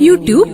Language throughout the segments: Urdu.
YouTube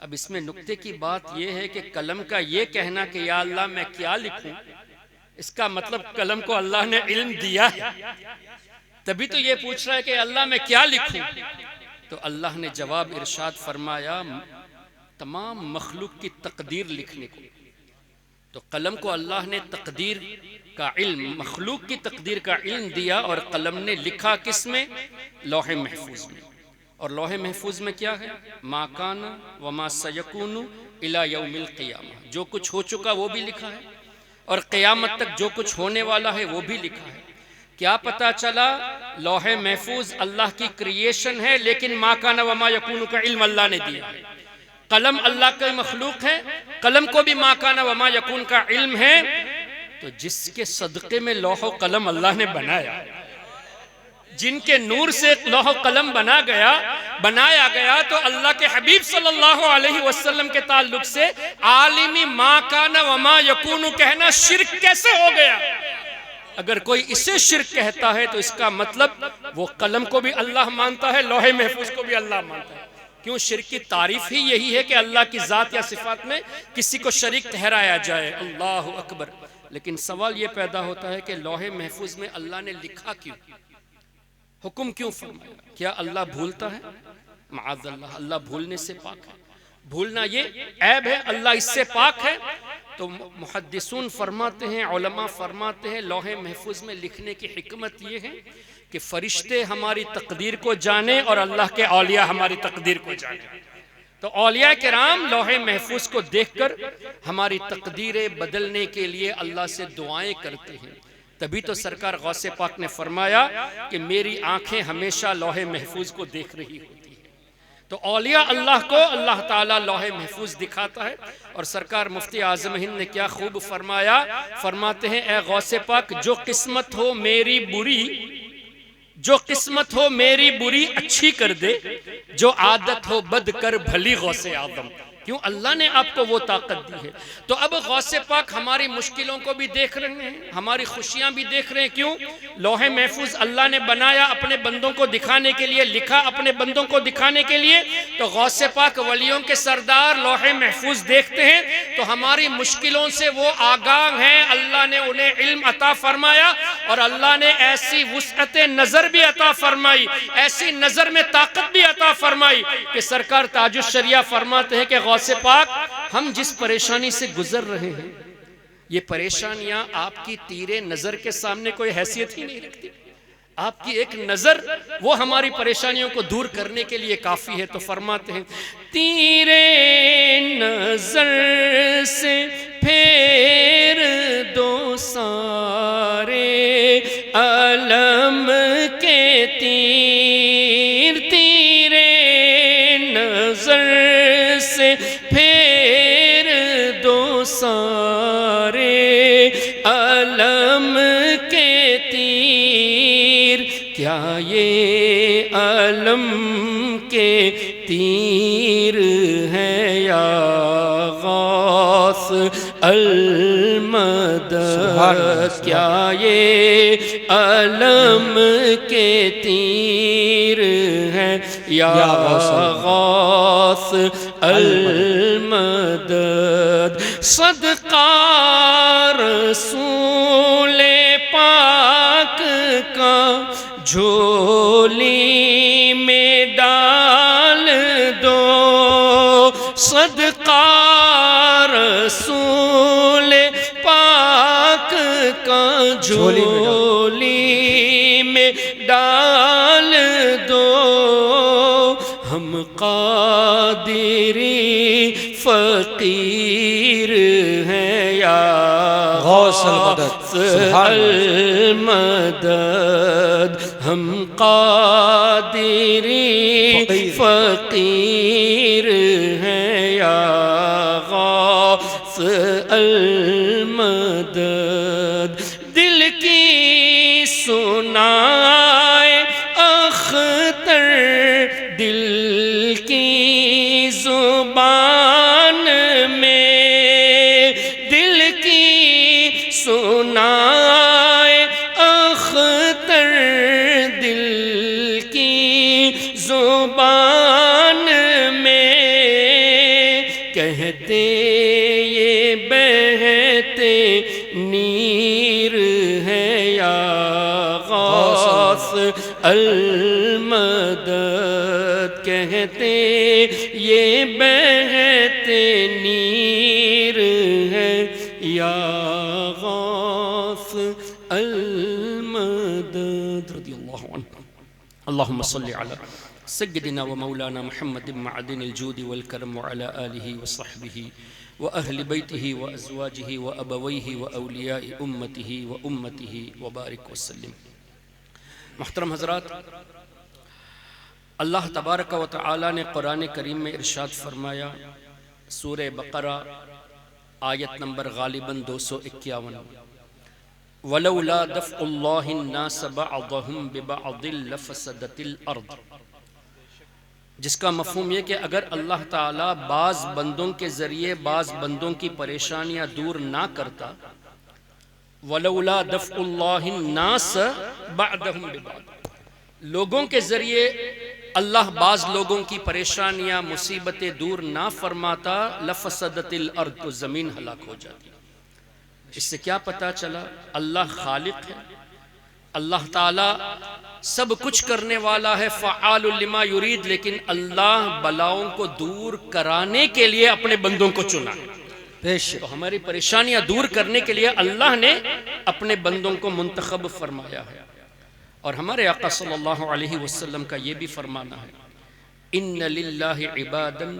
اب اس میں نکتے کی بات یہ ہے کہ قلم کا یہ کہنا کہ یا اللہ میں کیا لکھوں، اس کا مطلب قلم کو اللہ نے علم دیا ہے، تبھی تو یہ پوچھ رہا ہے کہ اللہ میں کیا لکھوں۔ تو اللہ نے جواب ارشاد فرمایا تمام مخلوق کی تقدیر لکھنے کو۔ تو قلم کو اللہ نے تقدیر کا علم، مخلوق کی تقدیر کا علم دیا، اور قلم نے لکھا کس میں؟ لوح محفوظ میں۔ اور لوح محفوظ میں کیا ہے؟ ما کان وما سیکون الی یوم القیامہ، جو کچھ ہو چکا وہ بھی لکھا ہے، اور قیامت تک جو کچھ ہونے والا ہے وہ بھی لکھا ہے۔ کیا پتا چلا؟ لوح محفوظ اللہ کی کریشن ہے، لیکن ما کان وما یکون کا علم اللہ نے دیا ہے۔ قلم اللہ کا مخلوق ہے، قلم کو بھی ما کان وما یکون کا علم ہے۔ تو جس کے صدقے میں لوح و قلم اللہ نے بنایا، جن کے نور سے لوح و قلم بنایا گیا، تو اللہ کے حبیب صلی اللہ علیہ وسلم کے تعلق سے عالمی ما کان وما یکون کہنا شرک کیسے ہو گیا؟ اگر کوئی اسے شرک کہتا ہے تو اس کا مطلب وہ قلم کو بھی اللہ مانتا ہے، لوح محفوظ کو بھی اللہ مانتا ہے۔ کیوں؟ شرک کی تعریف ہی یہی ہے کہ اللہ کی ذات یا صفات میں کسی کو شریک ٹھہرایا جائے۔ اللہ اکبر۔ لیکن سوال یہ پیدا ہوتا ہے کہ لوح محفوظ میں اللہ نے لکھا کیوں؟ حکم کیوں فرمایا؟ کیا اللہ بھولتا ہے؟ معاذ اللہ، اللہ بھولنے سے پاک ہے، بھولنا یہ عیب ہے، اللہ اس سے پاک ہے۔ تو محدثون فرماتے ہیں، علماء فرماتے ہیں، لوح محفوظ میں لکھنے کی حکمت یہ ہے کہ فرشتے ہماری تقدیر کو جانے اور اللہ کے اولیاء ہماری تقدیر کو جانے۔ تو اولیاء کرام لوح محفوظ کو دیکھ کر ہماری تقدیریں بدلنے کے لیے اللہ سے دعائیں کرتے ہیں۔ تبھی تو سرکار غوث پاک نے فرمایا کہ میری آنکھیں ہمیشہ لوح محفوظ کو دیکھ رہی ہوتی ہیں۔ تو اولیاء اللہ کو اللہ تعالیٰ لوح محفوظ دکھاتا ہے۔ اور سرکار مفتی اعظم ہند نے کیا خوب فرمایا، فرماتے ہیں اے غوث پاک، جو قسمت ہو میری بری اچھی کر دے، جو عادت ہو بد کر بھلی غوث اعظم۔ کیوں؟ اللہ نے آپ کو وہ طاقت دی ہے۔ تو اب غوث پاک ہماری مشکلوں کو بھی دیکھ رہے ہیں، ہماری خوشیاں بھی دیکھ رہے ہیں۔ کیوں؟ لوح محفوظ اللہ نے بنایا اپنے بندوں کو دکھانے کے لیے، لکھا اپنے بندوں کو دکھانے کے لیے۔ تو غوث پاک ولیوں کے سردار لوح محفوظ دیکھتے ہیں تو ہماری مشکلوں سے وہ آگاہ ہیں، اللہ نے انہیں علم عطا فرمایا، اور اللہ نے ایسی وسعت نظر بھی عطا فرمائی، ایسی نظر میں طاقت بھی عطا فرمائی کہ سرکار تاج الشریعہ فرماتے ہیں کہ غوث پاک ہم جس پریشانی سے گزر رہے ہیں، یہ پریشانیاں آپ کی تیرے نظر کے سامنے کوئی حیثیت ہی نہیں رکھتی۔ آپ کی ایک نظر وہ ہماری پریشانیوں کو دور کرنے کے لیے کافی ہے۔ تو فرماتے ہیں تیرے نظر سے پھیر دو سارے علم کے تیر، تیرے نظر سے پھیر دو سارے علم کے تیر، کیا یہ علم کے تیر ہے یا غوث المدد؟ کیا یہ علم کے تیر ہے یا غوث المدد؟ صدقہ رسول پاک کا جھولی میں ڈال دو، صدقہ رسول پاک کا جھولی میں ڈال دو، ہم قادری فقیر ہیں یا غوث المدد، ہم قادری فقیر ہیں یا غوث المدد۔ دل کی سنائے اختر دل کی زبان میں، دل کی سنائے اختر دل کی زبان میں، یہ بہتے نیر ہے یا غوث المدد کہتے یہ بہتے نیر ہے یا غوث المدد رضی اللہ عنہ. اللہم صلی علی سیدنا و مولانا محمد معدن الجود والکرم وعلى آلہ وصحبہ وأہل بیتہ وازواجہ وابویہ واولیاء امتہ وامتہ وبارک وسلم. محترم حضرات، اللہ تبارک و تعالی نے قرآن کریم میں ارشاد فرمایا، سورہ بقرہ آیت نمبر غالباً 251، وَلَوْلَا دَفْعُ اللَّهِ النَّاسَ بَعْضَهُمْ بِبَعْضٍ لَفَسَدَتِ الْأَرْضِ، جس کا مفہوم یہ کہ اگر اللہ تعالیٰ بعض بندوں کے ذریعے بعض بندوں کی پریشانیاں دور نہ کرتا، وَلَوْلَا دَفْعُ اللَّهِ النَّاسَ بَعْضَهُمْ بِبَعْضٍ، لوگوں کے ذریعے اللہ بعض لوگوں کی پریشانیاں مصیبتیں دور نہ فرماتا، لفسدت الارض، تو زمین ہلاک ہو جاتی. اس سے کیا پتا چلا؟ اللہ خالق ہے، اللہ تعالیٰ سب کچھ کرنے والا ہے، فعال لما یرید، لیکن اللہ بلاؤں کو دور کرانے کے لیے اپنے بندوں کو چنا ہے. تو ہماری پریشانیاں دور کرنے کے لیے اللہ نے اپنے بندوں کو منتخب فرمایا ہے. اور ہمارے آقا صلی اللہ علیہ وسلم کا یہ بھی فرمانا ہے، ان للہ عبادا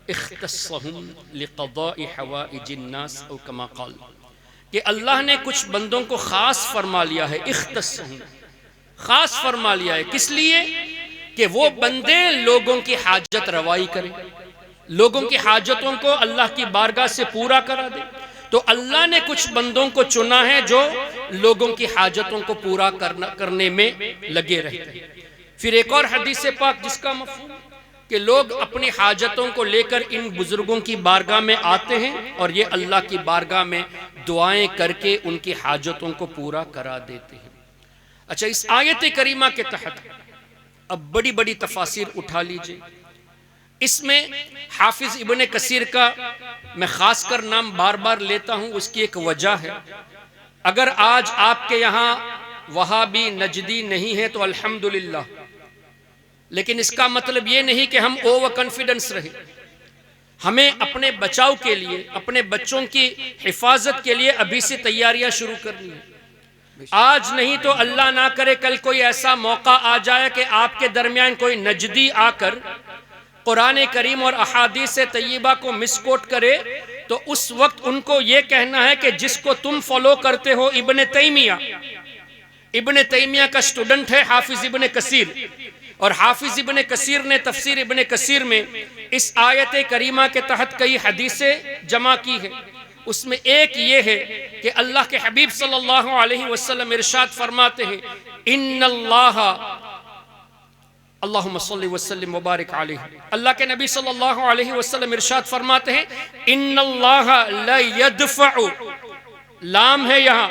اختصهم لقضاء حوائج الناس، او کما قال، کہ اللہ نے کچھ بندوں کو خاص فرما لیا ہے، اختصهم، خاص فرما لیا ہے. کس لیے؟ کہ وہ بندے لوگوں کی حاجت روائی کریں، لوگوں کی حاجتوں کو اللہ کی بارگاہ سے پورا کرا دے. تو اللہ نے کچھ بندوں کو چنا ہے جو لوگوں کی حاجتوں کو پورا کرنے میں لگے رہتے ہیں. پھر ایک اور حدیث پاک جس کا مفہوم کہ لوگ اپنی حاجتوں کو لے کر ان بزرگوں کی بارگاہ میں آتے ہیں اور یہ اللہ کی بارگاہ میں دعائیں کر کے ان کی حاجتوں کو پورا کرا دیتے ہیں. اچھا، اس آیت کریمہ کے تحت اب بڑی بڑی تفاسیر اٹھا لیجئے. اس میں حافظ ابن کثیر کا میں خاص کر نام بار بار لیتا ہوں، اس کی ایک وجہ ہے. اگر آج آپ کے یہاں وہابی نجدی نہیں ہے تو الحمدللہ، لیکن اس کا مطلب یہ نہیں کہ ہم اوور کانفیڈنس رہے. ہمیں اپنے بچاؤ کے لیے، اپنے بچوں کی حفاظت کے لیے ابھی سے تیاریاں شروع کرنی ہیں. آج نہیں تو اللہ نہ کرے کل کوئی ایسا موقع آ جائے کہ آپ کے درمیان کوئی نجدی آ کر قرآن کریم اور احادیث طیبہ کو مس کوٹ کرے، تو اس وقت ان کو یہ کہنا ہے کہ جس کو تم فالو کرتے ہو ابن تیمیہ کا سٹوڈنٹ ہے حافظ ابن کثیر، اور حافظ ابن کثیر نے تفسیر ابن کثیر میں اس آیت کریمہ کے تحت کئی حدیثیں جمع کی ہیں. اس میں ایک یہ ہے کہ اللہ کے حبیب صلی اللہ علیہ وسلم ارشاد فرماتے ہیں، ان اللہ، اللہم صلی وسلم وبارک علیہ، اللہ کے نبی صلی اللہ علیہ وسلم ارشاد فرماتے ہیں، ان اللہ لا يدفع، لام ہے یہاں،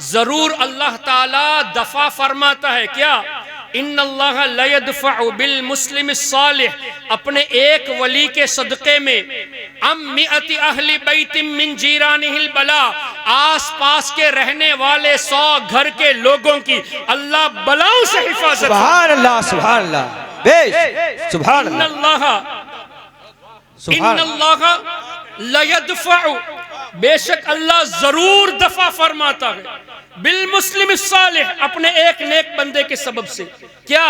ضرور اللہ تعالی دفع فرماتا ہے. کیا؟ ان اللہ لا يدفع بالمسلم الصالح، اپنے ایک ولی کے صدقے میں، ام مئت اہل بیت من جیرانہ البلاء، آس پاس کے رہنے والے 100 گھر کے لوگوں کی اللہ بلاؤں سے حفاظت. سبحان اللہ، سبحان اللہ، سبحان اللہ، ان اللہ لا يدفع، بے شک اللہ ضرور دفع فرماتا ہے، بالمسلم الصالح، اپنے ایک نیک بندے کے سبب سے. کیا؟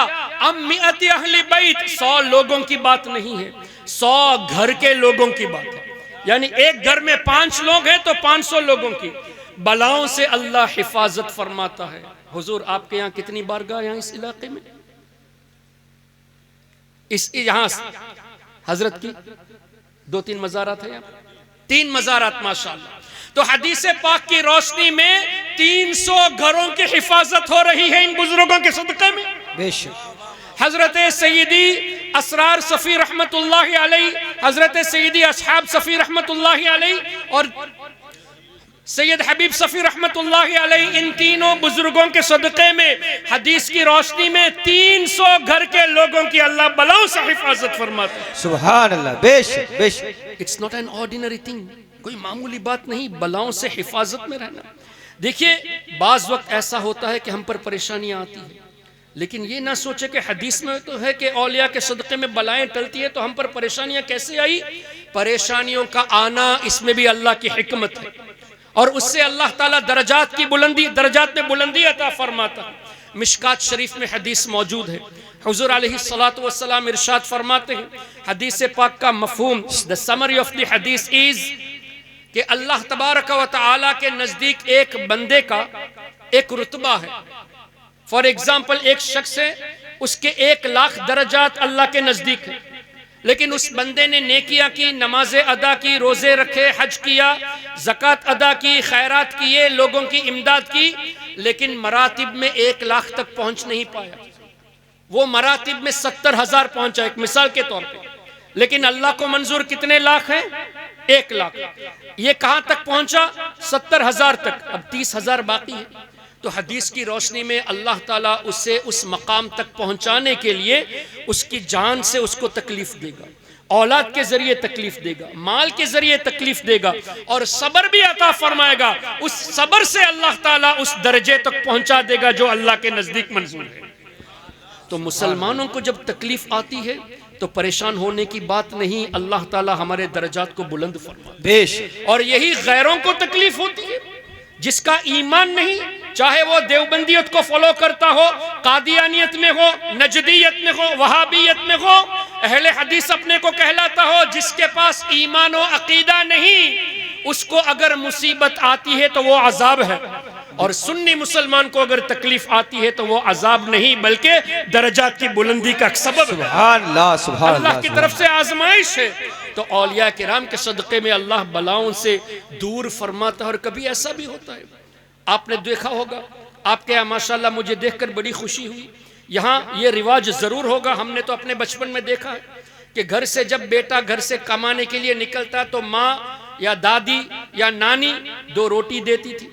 ام مئت اہل بیت، 100 لوگوں کی بات نہیں ہے، 100 گھر کے لوگوں کی بات ہے. یعنی ایک گھر میں 5 لوگ ہیں تو 500 لوگوں کی بلاؤں سے اللہ حفاظت فرماتا ہے. حضور آپ کے یہاں کتنی بارگاہ یہاں اس علاقے میں؟ یہاں حضرت کی 2-3 مزارات ہیں، 3 مزارات ماشاءاللہ. تو حدیث پاک کی روشنی میں 300 گھروں کی حفاظت ہو رہی ہے ان بزرگوں کے صدقے میں. بے شک. حضرت سیدی اسرار صفی رحمت اللہ علیہ، حضرت سیدی اصحاب صفی رحمت اللہ علیہ، اور سید حبیب صفی رحمت اللہ علیہ ان تینوں بزرگوں کے صدقے میں حدیث کی روشنی میں 300 گھر کے لوگوں کی اللہ بلاؤں سے حفاظت فرماتا ہے. سبحان اللہ. بے شک بے شک. It's not an ordinary thing. کوئی معمولی بات نہیں بلاؤں سے حفاظت میں رہنا. دیکھیے بعض وقت ایسا ہوتا ہے کہ ہم پر پریشانیاں آتی ہیں، لیکن یہ نہ سوچے کہ حدیث میں تو ہے کہ اولیاء کے صدقے میں بلائیں ٹلتی ہے، تو ہم پر پریشانیاں کیسے آئی؟ پریشانیوں کا آنا اس میں بھی اللہ کی حکمت ہے، اور اس سے اللہ تعالیٰ درجات میں بلندی عطا فرماتا ہے. مشکات شریف میں حدیث موجود ہے. حضور علیہ السلام ارشاد فرماتے ہیں، حدیث پاک کا مفہوم the summary of the hadith is کہ اللہ تبارک و تعالیٰ کے نزدیک ایک بندے کا ایک رتبہ ہے. فار ایگزامپل ایک شخص ہے، اس کے 1,00,000 درجات اللہ کے نزدیک ہیں، لیکن اس بندے نے نیکیاں کی، نمازیں ادا کی، روزے رکھے، حج کیا، زکوٰۃ ادا کی، خیرات کیے، لوگوں کی امداد کی، لیکن مراتب میں 1,00,000 تک پہنچ نہیں پایا. وہ مراتب میں 70,000 پہنچا ایک مثال کے طور پہ، لیکن اللہ کو منظور کتنے لاکھ ہیں؟ 1,00,000. یہ کہاں تک پہنچا؟ 70,000 تک. اب 30,000 باقی ہے. تو حدیث کی روشنی میں اللہ تعالیٰ اسے اس مقام تک پہنچانے کے لیے اس کی جان سے اس کو تکلیف دے گا، اولاد کے ذریعے تکلیف دے گا، مال کے ذریعے تکلیف دے گا، اور صبر بھی عطا فرمائے گا. اس صبر سے اللہ تعالیٰ اس درجے تک پہنچا دے گا جو اللہ کے نزدیک منظور ہے. تو مسلمانوں کو جب تکلیف آتی ہے تو پریشان ہونے کی بات نہیں، اللہ تعالیٰ ہمارے درجات کو بلند فرماتا ہے. بے شک. اور یہی غیروں کو تکلیف ہوتی ہے، جس کا ایمان نہیں، چاہے وہ دیوبندیت کو فالو کرتا ہو، قادیانیت میں ہو، نجدیت میں ہو، وہابیت میں ہو، اہل حدیث اپنے کو کہلاتا ہو، جس کے پاس ایمان و عقیدہ نہیں، اس کو اگر مصیبت آتی ہے تو وہ عذاب ہے. اور سنی مسلمان کو اگر تکلیف آتی ہے تو وہ عذاب نہیں بلکہ درجات کی بلندی کا سبب ہے. سبحان اللہ. سبحان اللہ. اللہ کی طرف سے آزمائش ہے. تو اولیاء کرام کے صدقے میں اللہ بلاؤں سے دور فرماتا ہے. اور کبھی ایسا بھی ہوتا ہے، آپ نے دیکھا ہوگا، آپ کے یہاں ماشاءاللہ مجھے دیکھ کر بڑی خوشی ہوئی. یہاں یہ رواج ضرور ہوگا، ہم نے تو اپنے بچپن میں دیکھا ہے کہ گھر سے جب بیٹا گھر سے کمانے کے لیے نکلتا تو ماں یا دادی یا نانی 2 روٹی دیتی تھی،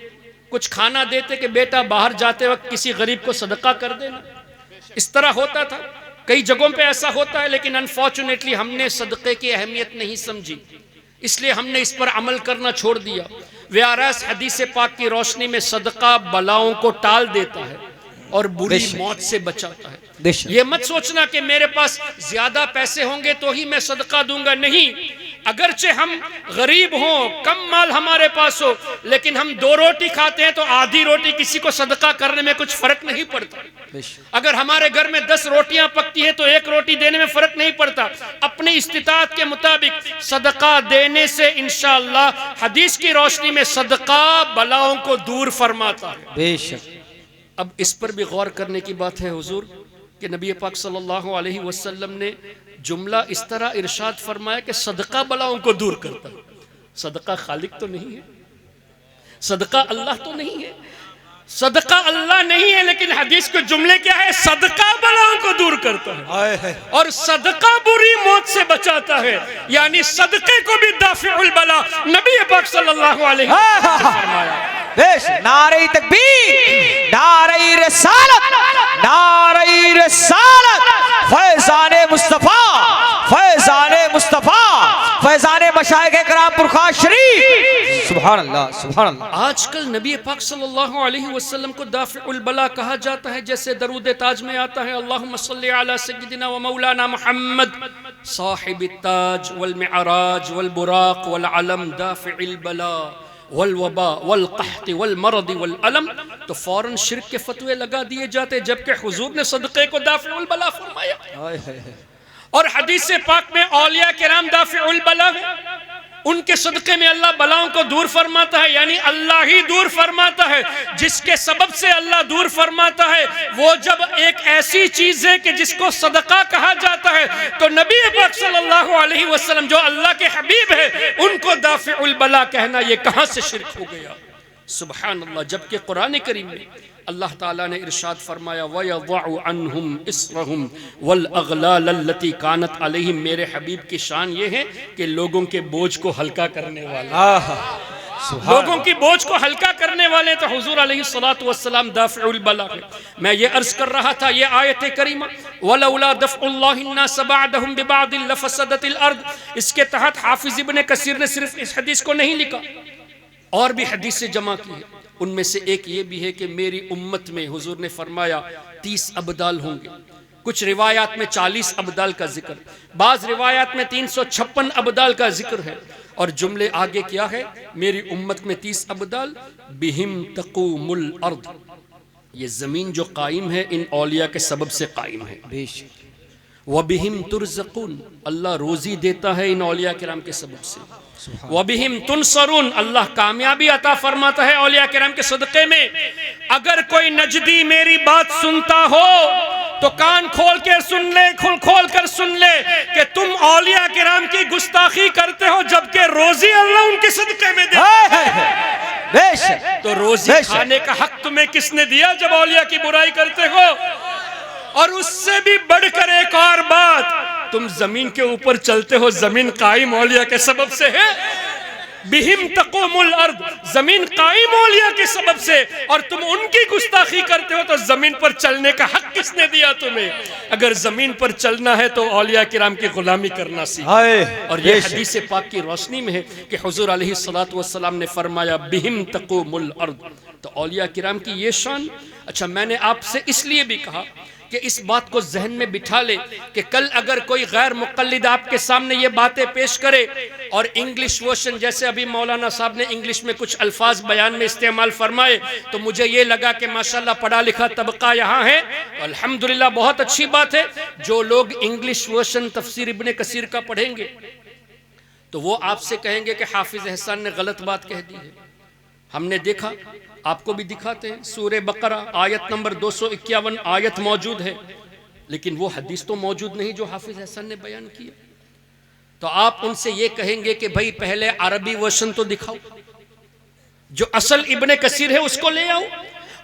کچھ کھانا دیتے کہ بیٹا باہر جاتے وقت کسی غریب کو صدقہ کر دینا. اس طرح ہوتا تھا. کئی جگہوں پہ ایسا ہوتا ہے، لیکن انفارچونیٹلی ہم نے صدقے کی اہمیت نہیں سمجھی، اس لیے ہم نے اس پر عمل کرنا چھوڑ دیا. ویاراس حدیث پاک کی روشنی میں صدقہ بلاؤں کو ٹال دیتا ہے اور بری موت سے بچاتا ہے. یہ مت سوچنا کہ میرے پاس زیادہ پیسے ہوں گے تو ہی میں صدقہ دوں گا، نہیں. اگرچہ ہم غریب ہوں، کم مال ہمارے پاس ہو، لیکن ہم 2 روٹی کھاتے ہیں تو آدھی روٹی کسی کو صدقہ کرنے میں کچھ فرق نہیں پڑتا. اگر ہمارے گھر میں 10 روٹیاں پکتی ہیں تو 1 روٹی دینے میں فرق نہیں پڑتا. اپنی استطاعت کے مطابق صدقہ دینے سے انشاءاللہ حدیث کی روشنی میں صدقہ بلاؤں کو دور فرماتا ہے. بے شک. اب اس پر بھی غور کرنے کی بات ہے حضور کہ نبی پاک صلی اللہ علیہ وسلم نے جملہ اس طرح ارشاد فرمایا کہ صدقہ بلاؤں کو دور کرتا ہے. صدقہ خالق تو نہیں ہے، صدقہ اللہ تو نہیں ہے، صدقہ اللہ نہیں ہے، لیکن حدیث کے جملے کیا ہے؟ صدقہ بلاؤں کو دور کرتا ہے اور صدقہ بری موت سے بچاتا ہے. یعنی صدقے کو بھی دافع البلا نبی پاک صلی اللہ علیہ وسلم نے فرمایا. نعرہ تکبیر، نعرہ رسالت، نعرہ رسالت، فیضان مصطفیٰ، فیضان مصطفیٰ، فیضان مشائخ کرام پرخاش شریف. سبحان اللہ. سبحان اللہ. آج کل نبی پاک صلی اللہ علیہ وسلم کو دافع البلا کہا جاتا ہے، جیسے درود تاج میں آتا ہے اللہم صلی علی سیدنا و مولانا محمد صاحب التاج والمعراج والبراق والعلم دافع البلا والوبا والقحط والمرض والعلم. تو فوراً شرک کے فتوے لگا دیے جاتے، جبکہ حضور نے صدقے کو دافع البلا فرمایا. اور حدیث پاک میں اولیاء کرام دافع البلا ہے، ان کے صدقے میں اللہ بلاؤں کو دور فرماتا ہے. یعنی اللہ ہی دور فرماتا ہے. جس کے سبب سے اللہ دور فرماتا ہے وہ جب ایک ایسی چیز ہے کہ جس کو صدقہ کہا جاتا ہے، تو نبی پاک صلی اللہ علیہ وسلم جو اللہ کے حبیب ہے ان کو دافع البلا کہنا یہ کہاں سے شرک ہو گیا؟ سبحان اللہ. جبکہ قرآن کریم میں اللہ تعالیٰ نے ارشاد فرمایا وَيَضَعُ عَنْهُمْ إِصْرَهُمْ وَالْأَغْلَالَ الَّتِي كَانَتْ عَلَيْهِمْ. میرے حبیب کی شان یہ ہے کہ لوگوں کے بوجھ کو ہلکا کرنے والا. لوگوں کی بوجھ کو ہلکا کرنے والے تو حضور علیہ الصلوۃ دافع البلا ہے۔ میں یہ عرض کر رہا تھا یہ آیت کریمہ وَلَوْلَا دَفْعُ اللَّهِ النَّاسَ بَعْضَهُمْ بِبَعْضٍ لَفَسَدَتِ الْأَرْضِ، اس کے تحت حافظ ابن کثیر نے صرف اس حدیث کو نہیں لکھا، اور بھی حدیث سے جمع کی ہے۔ ان میں سے ایک یہ بھی ہے کہ میری امت میں حضور نے فرمایا 30 ابدال ہوں گے، کچھ روایات میں 40 ابدال کا ذکر، بعض روایات میں 356 ابدال کا ذکر ہے، اور جملے آگے کیا ہے؟ میری امت میں 30 ابدال بہم تقوم الارض، یہ زمین جو قائم ہے ان اولیاء کے سبب سے قائم ہے۔ وَبِهِمْ تُرْزَقُونَ، اللہ روزی دیتا ہے ان اولیاء کرام کے سبب سے۔ وَبِهِمْ تُنْصَرُونَ، اللہ کامیابی عطا فرماتا ہے اولیاء کرام کے صدقے میں۔ اگر کوئی نجدی میری بات سنتا ہو تو کان کھول کے سن لے، کھول کر سن لے کہ تم اولیاء کرام کی گستاخی کرتے ہو جبکہ روزی اللہ ان کے صدقے میں دیتا ہے۔ تو روزی کھانے کا حق تمہیں کس نے دیا جب اولیاء کی برائی کرتے ہو؟ اور اس سے بھی بڑھ کر ایک اور بات، تم زمین کے اوپر چلتے ہو، زمین قائم اولیاء کے سبب سے ہے۔ بہم تقوم الارض، زمین قائم اولیاء کے سبب سے، اور تم ان کی گستاخی کرتے ہو تو زمین پر چلنے کا حق کس نے دیا تمہیں؟ اگر زمین پر چلنا ہے تو اولیاء کرام کی غلامی کرنا سیکھو۔ اور یہ حدیث پاک کی روشنی میں ہے کہ حضور علیہ الصلوۃ نے فرمایا بہم تقوم الارض، تو اولیاء کرام کی یہ شان۔ اچھا، میں نے آپ سے اس لیے بھی کہا کہ اس بات کو ذہن میں بٹھا لے کہ کل اگر کوئی غیر مقلد آپ کے سامنے یہ باتیں پیش کرے اور انگلش ورشن، جیسے ابھی مولانا صاحب نے انگلش میں کچھ الفاظ بیان میں استعمال فرمائے، تو مجھے یہ لگا کہ ماشاءاللہ پڑھا لکھا طبقہ یہاں ہے، الحمدللہ بہت اچھی بات ہے۔ جو لوگ انگلش ورشن تفسیر ابن کثیر کا پڑھیں گے تو وہ آپ سے کہیں گے کہ حافظ احسان نے غلط بات کہہ دی ہے۔ ہم نے دیکھا، آپ کو بھی دکھاتے ہیں، سورہ بقرہ آیت نمبر 251 آیت موجود ہے، لیکن وہ حدیث تو موجود نہیں جو حافظ احسان نے بیان کیا۔ تو آپ ان سے یہ کہیں گے کہ بھائی پہلے عربی ورشن تو دکھاؤ، جو اصل ابن کثیر ہے اس کو لے آؤ،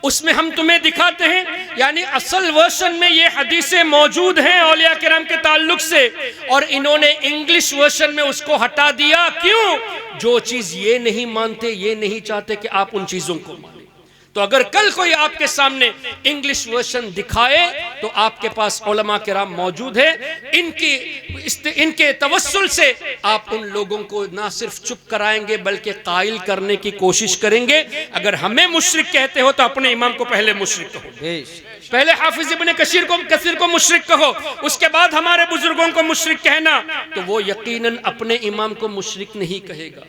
اس میں ہم تمہیں دکھاتے ہیں یعنی اصل ورشن میں یہ حدیثیں موجود ہیں اولیاء کرام کے تعلق سے، اور انہوں نے انگلش ورشن میں اس کو ہٹا دیا۔ کیوں؟ جو چیز یہ نہیں مانتے، یہ نہیں چاہتے کہ آپ ان چیزوں کو مانیں۔ تو اگر کل کوئی آپ کے سامنے انگلش ورشن دکھائے تو آپ کے پاس علماء کرام موجود ہیں، ان کے توسل سے آپ ان لوگوں کو نہ صرف چپ کرائیں گے بلکہ قائل کرنے کی کوشش کریں گے۔ اگر ہمیں مشرک کہتے ہو تو اپنے امام کو پہلے مشرک کہو، پہلے حافظ ابن کثیر کو مشرک کہو، اس کے بعد ہمارے بزرگوں کو مشرک کہنا، تو وہ یقیناً اپنے امام کو مشرک نہیں کہے گا،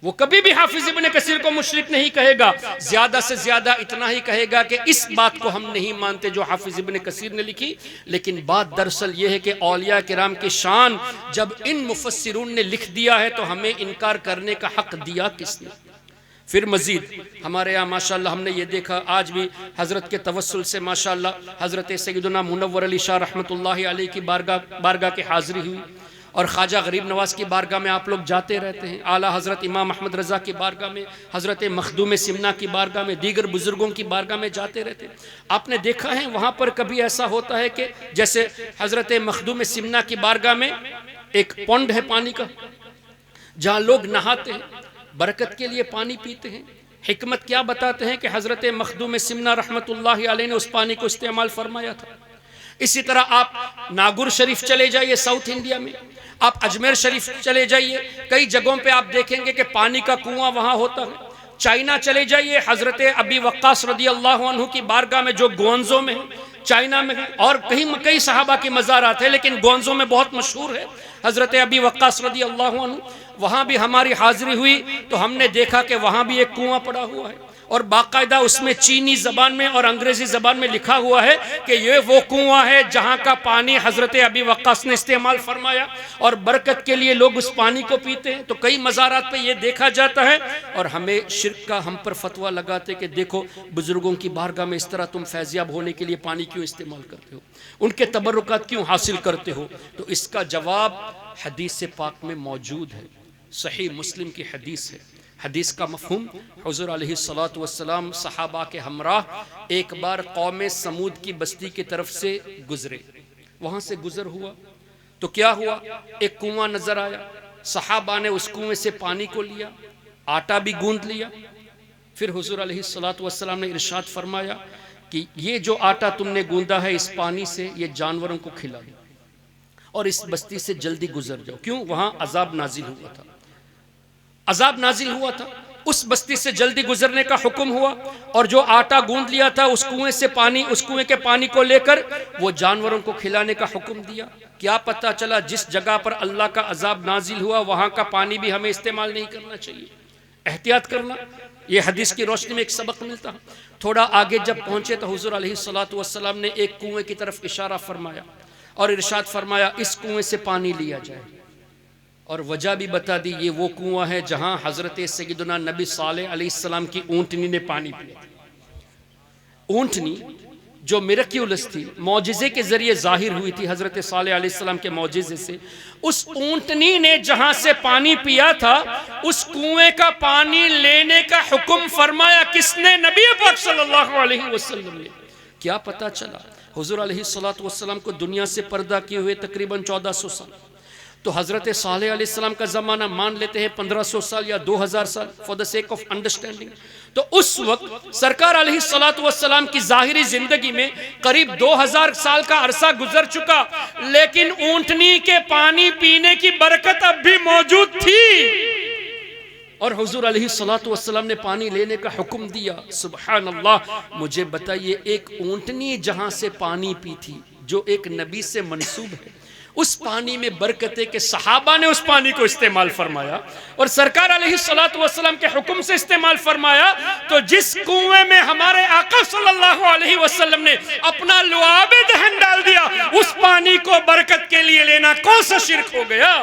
وہ کبھی بھی حافظ ابن کثیر کو مشرک نہیں کہے گا، زیادہ سے زیادہ اتنا ہی کہے گا کہ اس بات کو ہم نہیں مانتے جو حافظ ابن کثیر نے لکھی۔ لیکن بات دراصل یہ ہے کہ اولیاء کرام کی شان جب ان مفسرون نے لکھ دیا ہے تو ہمیں انکار کرنے کا حق دیا کس نے؟ پھر مزید ہمارے یہاں ماشاءاللہ ہم نے یہ دیکھا، آج بھی حضرت کے توسل سے ماشاءاللہ حضرت سیدنا منور علی شاہ رحمۃ اللہ علیہ کی بارگاہ کی حاضری ہوئی، اور خواجہ غریب نواز کی بارگاہ میں آپ لوگ جاتے رہتے ہیں، اعلیٰ حضرت امام احمد رضا کی بارگاہ میں، حضرت مخدوم سمنا کی بارگاہ میں، دیگر بزرگوں کی بارگاہ میں جاتے رہتے ہیں۔ آپ نے دیکھا ہے وہاں پر کبھی ایسا ہوتا ہے کہ جیسے حضرت مخدوم سمنا کی بارگاہ میں ایک پونڈ ہے پانی کا، جہاں لوگ نہاتے ہیں، برکت کے لیے پانی پیتے ہیں۔ حکمت کیا بتاتے ہیں کہ حضرت مخدوم سمنا رحمت اللہ علیہ نے اس پانی کو استعمال فرمایا تھا۔ اسی طرح آپ ناگور شریف چلے جائیے ساؤتھ انڈیا میں، آپ اجمیر شریف چلے جائیے، کئی جگہوں پہ آپ دیکھیں گے کہ پانی کا کنواں وہاں ہوتا ہے۔ چائنا چلے جائیے، حضرت ابی وقاص رضی اللہ عنہ کی بارگاہ میں جو گوانزو میں ہے، چائنا میں ہے، اور کئی صحابہ کی مزارات ہیں لیکن گوانزو میں بہت مشہور ہے حضرت ابی وقاص رضی اللہ عنہ۔ وہاں بھی ہماری حاضری ہوئی تو ہم نے دیکھا کہ وہاں بھی ایک کنواں پڑا ہوا ہے، اور باقاعدہ اس میں چینی زبان میں اور انگریزی زبان میں لکھا ہوا ہے کہ یہ وہ کنواں ہے جہاں کا پانی حضرت ابی وقاص نے استعمال فرمایا، اور برکت کے لیے لوگ اس پانی کو پیتے ہیں۔ تو کئی مزارات پہ یہ دیکھا جاتا ہے، اور ہمیں شرک کا ہم پر فتویٰ لگاتے کہ دیکھو بزرگوں کی بارگاہ میں اس طرح تم فیضیاب ہونے کے لیے پانی کیوں استعمال کرتے ہو، ان کے تبرکات کیوں حاصل کرتے ہو؟ تو اس کا جواب حدیث پاک میں موجود ہے، صحیح مسلم کی حدیث ہے۔ حدیث کا مفہوم، حضور علیہ الصلوۃ صحابہ کے ہمراہ ایک بار قوم سمود کی بستی کی طرف سے گزرے، وہاں سے گزر ہوا تو کیا ہوا، ایک کنواں نظر آیا، صحابہ نے اس کنویں سے پانی کو لیا، آٹا بھی گوندھ لیا. پھر حضور علیہ السلام نے ارشاد فرمایا کہ یہ جو آٹا تم نے گوندا ہے اس پانی سے یہ جانوروں کو کھلا دو اور اس بستی سے جلدی گزر جاؤ. کیوں؟ وہاں عذاب نازل ہوا تھا، عذاب نازل ہوا تھا. اس بستی سے جلدی گزرنے کا حکم ہوا اور جو آٹا گوندھ لیا تھا اس کنویں سے پانی، اس کنویں کے پانی کو لے کر وہ جانوروں کو کھلانے کا حکم دیا. کیا پتہ چلا جس جگہ پر اللہ کا عذاب نازل ہوا وہاں کا پانی بھی ہمیں استعمال نہیں کرنا چاہیے، احتیاط کرنا. یہ حدیث کی روشنی میں ایک سبق ملتا. تھوڑا آگے جب پہنچے تو حضور علیہ السلام نے ایک کنویں کی طرف اشارہ فرمایا اور ارشاد فرمایا اس کنویں سے پانی لیا جائے. اور وجہ بھی بتا دی، یہ وہ کنواں ہے جہاں حضرت سیدنا نبی صالح علیہ السلام کی اونٹنی نے پانی پیا. اونٹنی جو میراکیولس تھی، معجزے کے ذریعے ظاہر ہوئی تھی حضرت صالح علیہ السلام کے معجزے سے، اس اونٹنی نے جہاں سے پانی پیا تھا اس کنویں کا پانی لینے کا حکم فرمایا. کس نے؟ نبی پاک صلی اللہ علیہ وسلم نے. کیا پتا چلا؟ حضور علیہ السلام کو دنیا سے پردہ کیے ہوئے تقریباً 1400 سال. تو حضرت صالح علیہ السلام کا زمانہ مان لیتے ہیں 1500 سال یا 2000 سال for the sake of understanding. تو اس وقت سرکار علیہ السلام کی ظاہری زندگی میں قریب 2000 سال کا عرصہ گزر چکا، لیکن اونٹنی کے پانی پینے کی برکت اب بھی موجود تھی اور حضور علیہ السلام نے پانی لینے کا حکم دیا. سبحان اللہ. مجھے بتائیے ایک اونٹنی جہاں سے پانی پی تھی جو ایک نبی سے منسوب ہے، اس پانی میں برکت ہے کہ صحابہ نے اس پانی کو استعمال فرمایا اور سرکار علیہ السلام کے حکم سے استعمال فرمایا. تو جس کنویں میں ہمارے آقا صلی اللہ علیہ وسلم نے اپنا لعاب دہن ڈال دیا اس پانی کو برکت کے لیے لینا کون سا شرک ہو گیا؟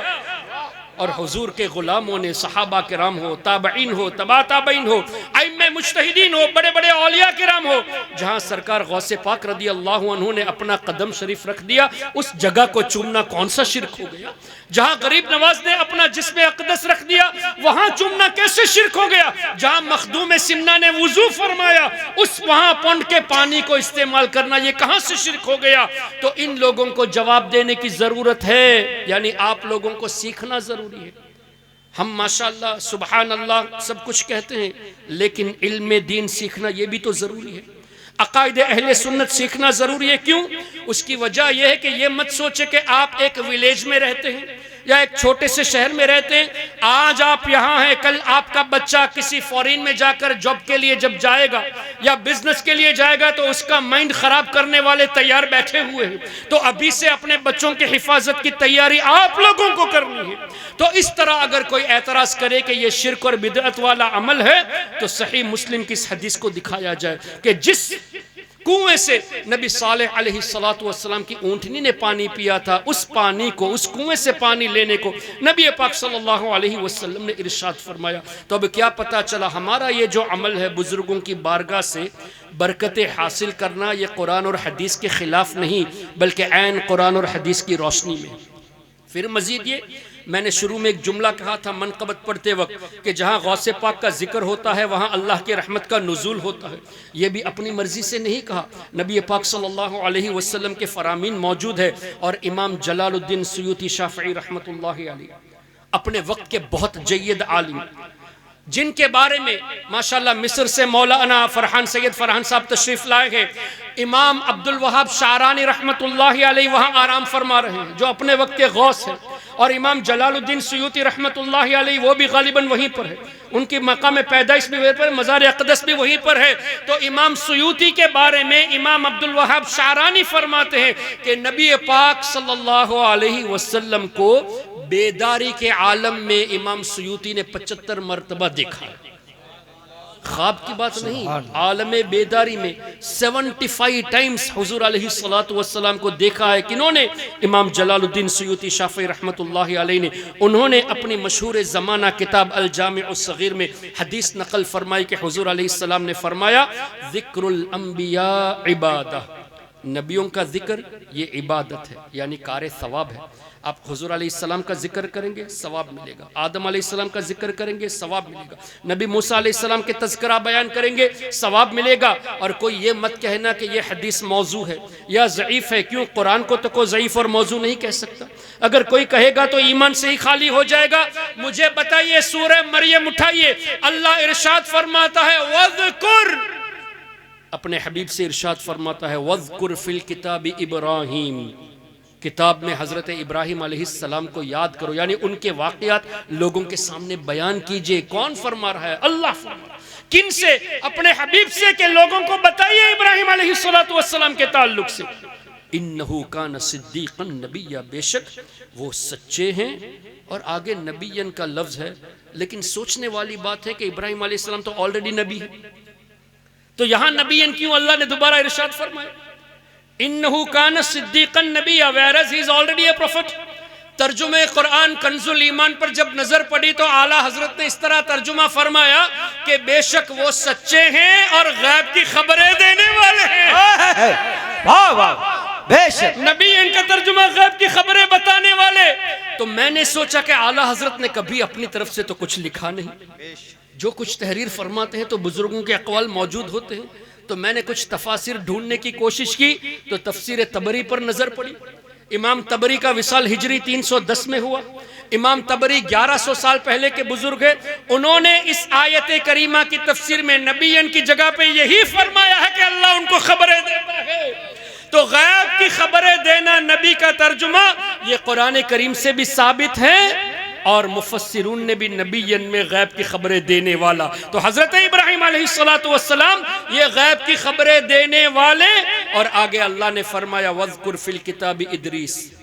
اور حضور کے غلاموں نے، صحابہ کرام ہو، تابعین ہو، تبع تابعین ہو، ائمہ مجتہدین ہو، بڑے بڑے اولیاء کرام ہو، جہاں سرکار غوث پاک رضی اللہ عنہ نے اپنا قدم شریف رکھ دیا اس جگہ کو چومنا کون سا شرک ہو گیا؟ جہاں غریب نواز نے اپنا جسم اقدس رکھ دیا وہاں چومنا کیسے شرک ہو گیا؟ جہاں مخدوم سمنہ نے وضو فرمایا اس وہاں پونڈ کے پانی کو استعمال کرنا یہ کہاں سے شرک ہو گیا؟ تو ان لوگوں کو جواب دینے کی ضرورت ہے، یعنی آپ لوگوں کو سیکھنا ضروری ہے. ہم ماشاءاللہ سبحان اللہ سب کچھ کہتے ہیں لیکن علم دین سیکھنا یہ بھی تو ضروری ہے. عقائد اہل سنت سیکھنا ضروری ہے. کیوں؟ اس کی وجہ یہ ہے کہ یہ مت سوچے کہ آپ ایک ویلیج میں رہتے ہیں یا ایک چھوٹے سے شہر میں رہتے ہیں، آج آپ یہاں ہیں، کل آپ کا بچہ کسی فورین میں جا کر جاب کے لیے جب جائے گا یا بزنس کے لیے جائے گا تو اس کا مائنڈ خراب کرنے والے تیار بیٹھے ہوئے ہیں. تو ابھی سے اپنے بچوں کی حفاظت کی تیاری آپ لوگوں کو کرنی ہے. تو اس طرح اگر کوئی اعتراض کرے کہ یہ شرک اور بدعت والا عمل ہے تو صحیح مسلم کی اس حدیث کو دکھایا جائے کہ جس کنویں سے نبی صالح علیہ السلام کی اونٹنی نے پانی پیا تھا اس پانی کو، اس کنویں سے پانی لینے کو نبی پاک صلی اللہ علیہ وسلم نے ارشاد فرمایا. تو اب کیا پتا چلا ہمارا یہ جو عمل ہے بزرگوں کی بارگاہ سے برکتیں حاصل کرنا یہ قرآن اور حدیث کے خلاف نہیں بلکہ عین قرآن اور حدیث کی روشنی میں. پھر مزید یہ میں نے شروع میں ایک جملہ کہا تھا منقبت پڑھتے وقت کہ جہاں غوث پاک کا ذکر ہوتا ہے وہاں اللہ کی رحمت کا نزول ہوتا ہے. یہ بھی اپنی مرضی سے نہیں کہا، نبی پاک صلی اللہ علیہ وسلم کے فرامین موجود ہے. اور امام جلال الدین سیوطی شافعی رحمت اللہ علیہ اپنے وقت کے بہت جید عالم جن کے بارے میں ماشاءاللہ مصر سے مولانا فرحان سید فرحان صاحب تشریف لائے ہیں. امام عبد الوہاب شعرانی رحمت اللہ علیہ وہاں آرام فرما رہے ہیں جو اپنے وقت کے غوث ہیں، اور امام جلال الدین سیوطی رحمت اللہ علیہ وہ بھی غالباً وہیں پر ہے، ان کی مقام پیدائش بھی وہیں پر ہے، مزار اقدس بھی وہیں پر ہے. تو امام سیوطی کے بارے میں امام عبد الوہاب شعرانی فرماتے ہیں کہ نبی پاک صلی اللہ علیہ وسلم کو بیداری کے عالم میں امام سیوطی نے 75 مرتبہ دیکھا. خواب کی بات نہیں، عالم بیداری میں 75 ٹائمز حضور علیہ السلام کو دیکھا ہے. کنہوں نے؟ امام جلال الدین سیوطی شافعی رحمت اللہ علیہ نے. انہوں نے اپنی مشہور زمانہ کتاب الجامع الصغیر میں حدیث نقل فرمائی کہ حضور علیہ السلام نے فرمایا ذکر الانبیاء عبادہ نبیوں کا ذکر یہ عبادت ہے، یعنی کار ثواب ہے۔ آپ حضور علیہ السلام کا ذکر کریں گے ثواب ملے گا، آدم علیہ السلام کا ذکر کریں گے ثواب ملے گا، نبی موسیٰ علیہ السلام کے تذکرہ بیان کریں گے ثواب ملے گا۔ اور کوئی یہ مت کہنا کہ یہ حدیث موضوع ہے یا ضعیف ہے، کیوں؟ قرآن کو تو کوئی ضعیف اور موضوع نہیں کہہ سکتا۔ اگر کوئی کہے گا تو ایمان سے ہی خالی ہو جائے گا۔ مجھے بتائیے، سورہ مریم اٹھائیے، اللہ ارشاد فرماتا ہے وَذْكُرْ، اپنے حبیب سے ارشاد فرماتا ہے وَذْكُرْ فِي الْكِتَابِ إِبْرَاهِيمِ، کتاب میں حضرت ابراہیم علیہ السلام کو یاد کرو، یعنی ان کے واقعات لوگوں کے سامنے بیان کیجئے۔ کون فرما رہا ہے؟ اللہ فرما رہا ہے۔ کن سے؟ اپنے حبیب سے، کہ لوگوں کو بتائیے ابراہیم علیہ السلام کے تعلق سے، انہو کان صدیقا نبیا، بے شک وہ سچے ہیں، اور آگے نبیین کا لفظ ہے۔ لیکن سوچنے والی بات ہے کہ ابراہیم علیہ السلام تو آلریڈی نبی ہے، تو یہاں نبیین کیوں اللہ نے دوبارہ ارشاد فرمایا؟ انہو کان صدیقا نبیا، whereas he is already a prophet۔ ترجمہ قرآن کنز الایمان پر جب نظر پڑی تو اعلیٰ حضرت نے اس طرح ترجمہ فرمایا کہ بے شک وہ سچے ہیں اور غیب کی خبریں دینے والے ہیں۔ واہ واہ، بے شک نبی ان کا ترجمہ غیب کی خبریں بتانے والے۔ تو میں نے سوچا کہ اعلیٰ حضرت نے کبھی اپنی طرف سے تو کچھ لکھا نہیں، جو کچھ تحریر فرماتے ہیں تو بزرگوں کے اقوال موجود ہوتے ہیں۔ تو میں نے کچھ تفاسیر ڈھونڈنے کی کوشش کی تو تفسیر طبری پر نظر پڑی۔ امام طبری کا وصال ہجری 310 میں ہوا۔ امام طبری 1100 سال پہلے کے بزرگ ہیں، انہوں نے اس آیت کریمہ کی تفسیر میں نبیین کی جگہ پہ یہی فرمایا ہے کہ اللہ ان کو خبریں دیتا ہے۔ تو غیب کی خبریں دینا نبی کا ترجمہ یہ قرآن کریم سے بھی ثابت ہے، اور مفسرون نے بھی نبیین میں غیب کی خبریں دینے والا۔ تو حضرت ابراہیم علیہ السلام یہ غیب کی خبریں دینے والے، اور آگے اللہ نے فرمایا وَذْكُرْ فِي الْكِتَابِ إِدْرِيسَ